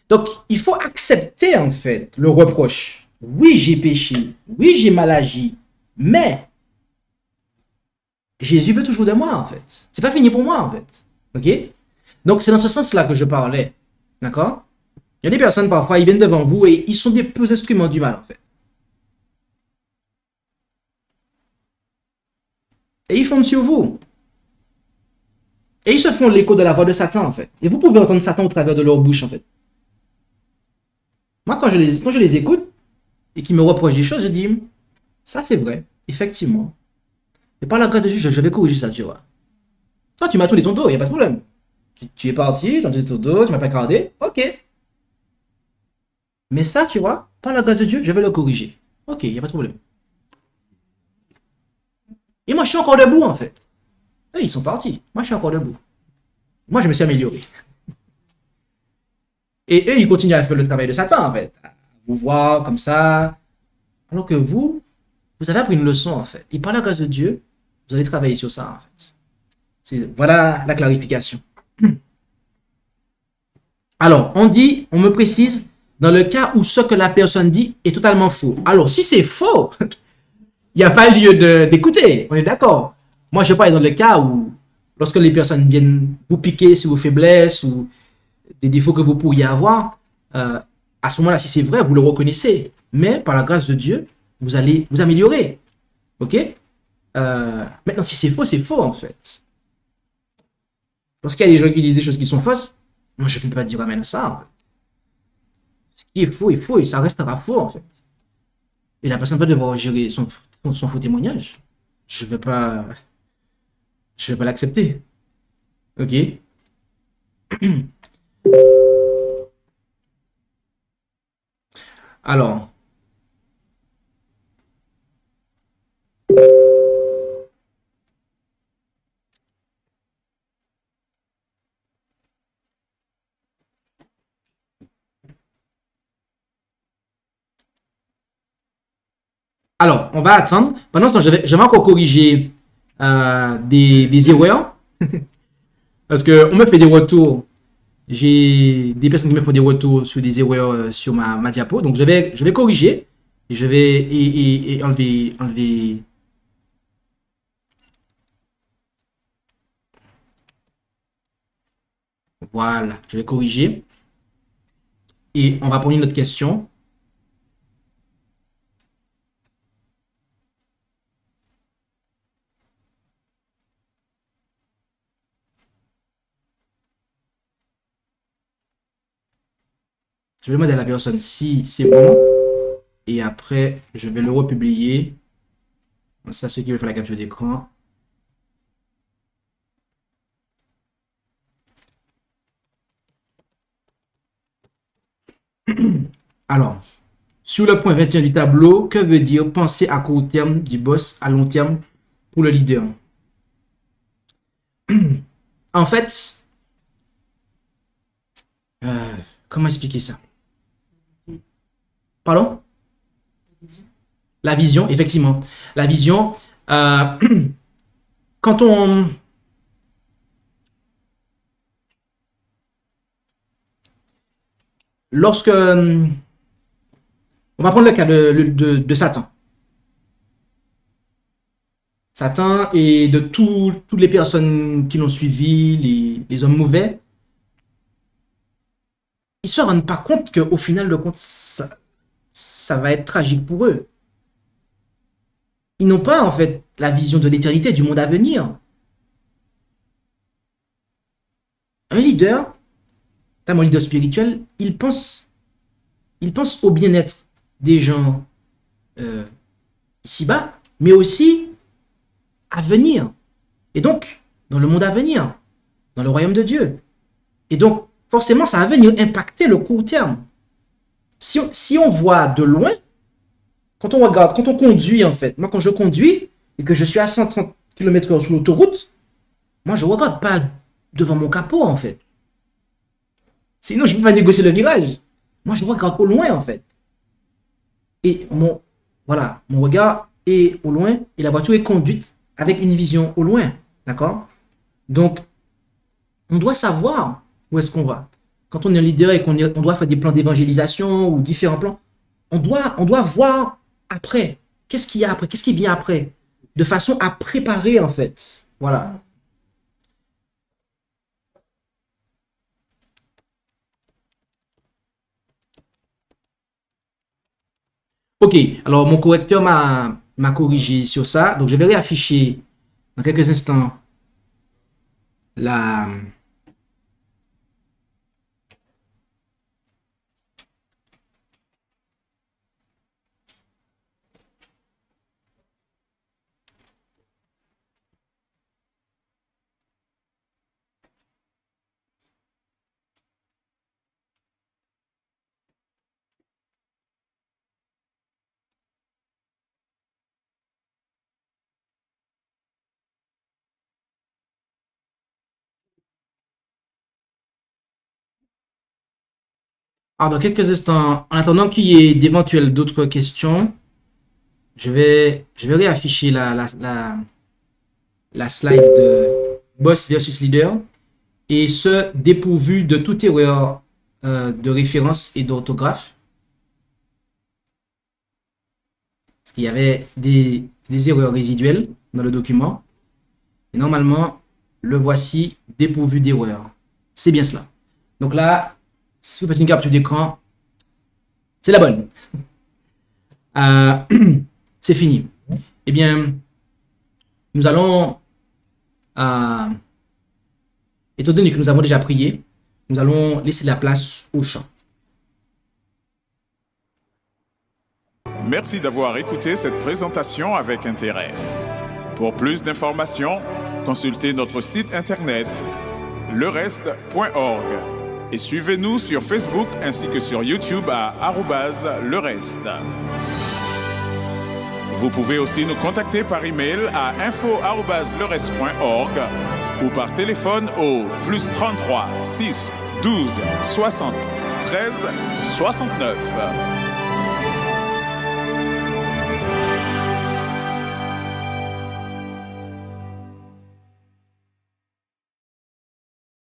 Donc, il faut accepter en fait le reproche. Oui, j'ai péché, oui, j'ai mal agi, mais Jésus veut toujours de moi en fait. C'est pas fini pour moi en fait. Ok? Donc, c'est dans ce sens-là que je parlais. D'accord? Il y a des personnes parfois, ils viennent devant vous et ils sont des petits instruments du mal en fait. Et ils font sur vous. Et ils se font l'écho de la voix de Satan en fait. Et vous pouvez entendre Satan au travers de leur bouche en fait. Moi, quand je les écoute et qu'ils me reprochent des choses, je dis, ça c'est vrai, effectivement. Et par la grâce de Dieu, je vais corriger ça, tu vois. Toi, tu m'as tourné ton dos, il n'y a pas de problème. Tu es parti, tu as tourné ton dos, tu m'as pas gardé, ok. Mais ça, tu vois, par la grâce de Dieu, je vais le corriger. Ok, il n'y a pas de problème. Et moi, je suis encore debout, en fait. Eux, ils sont partis. Moi, je suis encore debout. Moi, je me suis amélioré. Et eux, ils continuent à faire le travail de Satan, en fait. À vous voir comme ça. Alors que vous avez appris une leçon, en fait. Et par la grâce de Dieu, vous allez travailler sur ça, en fait. Voilà la clarification. Alors, on me précise, dans le cas où ce que la personne dit est totalement faux. Alors, si c'est faux, il n'y a pas lieu d'écouter. On est d'accord. Moi, je parle dans le cas où, lorsque les personnes viennent vous piquer sur vos faiblesses ou des défauts que vous pourriez avoir, à ce moment-là, si c'est vrai, vous le reconnaissez. Mais par la grâce de Dieu, vous allez vous améliorer. Ok? Maintenant, si c'est faux en fait. Lorsqu'il y a des gens qui disent des choses qui sont fausses, moi, je ne peux pas dire amen à ça. En fait. Ce qui est faux est faux et ça restera faux en fait. Et la personne va devoir gérer son faux témoignage. Je ne vais pas l'accepter. Ok? Alors. Alors, on va attendre. Pendant ce temps, je vais encore corriger des erreurs. Parce qu'on me fait des retours. J'ai des personnes qui me font des retours sur des erreurs sur ma diapo. Donc, je vais corriger. Et je vais et enlever. Voilà, je vais corriger. Et on va prendre une autre question. Je vais demander à la personne si c'est bon. Et après, je vais le republier. Ça, ceux qui veulent faire la capture d'écran. Alors, sur le point 21 du tableau, que veut dire penser à court terme du boss à long terme pour le leader? En fait, comment expliquer ça? Pardon? La vision, effectivement. La vision, quand on... Lorsque... On va prendre le cas de Satan. Satan et de toutes les personnes qui l'ont suivi, les hommes mauvais, ils ne se rendent pas compte qu'au final de compte, ça va être tragique pour eux. Ils n'ont pas en fait la vision de l'éternité, du monde à venir. Un leader, notamment un leader spirituel, il pense au bien-être des gens ici-bas, mais aussi à venir. Et donc, dans le monde à venir, dans le royaume de Dieu. Et donc, forcément, ça va venir impacter le court terme. Si on voit de loin, quand on regarde, quand on conduit en fait, moi quand je conduis et que je suis à 130 km/h sur l'autoroute, moi je ne regarde pas devant mon capot en fait. Sinon, je ne peux pas négocier le virage. Moi, je regarde au loin en fait. Et mon regard est au loin et la voiture est conduite avec une vision au loin. D'accord? Donc, on doit savoir où est-ce qu'on va. Quand on est un leader et qu'on doit faire des plans d'évangélisation ou différents plans, on doit voir après. Qu'est-ce qu'il y a après? Qu'est-ce qui vient après? De façon à préparer en fait. Voilà. Ok, alors mon correcteur m'a corrigé sur ça. Donc je vais réafficher dans quelques instants la... Alors, dans quelques instants, en attendant qu'il y ait d'éventuelles d'autres questions, je vais réafficher la slide de boss versus leader et ce dépourvu de toute erreur de référence et d'orthographe. Parce qu'il y avait des erreurs résiduelles dans le document. Et normalement, le voici dépourvu d'erreur. C'est bien cela. Donc là, si vous faites une capture d'écran, c'est la bonne. C'est fini. Eh bien, nous allons, étant donné que nous avons déjà prié, nous allons laisser la place au chant. Merci d'avoir écouté cette présentation avec intérêt. Pour plus d'informations, consultez notre site internet lereste.org et suivez-nous sur Facebook ainsi que sur YouTube à @lereste. Vous pouvez aussi nous contacter par email à info@lereste.org ou par téléphone au +33 6 12 60 13 69.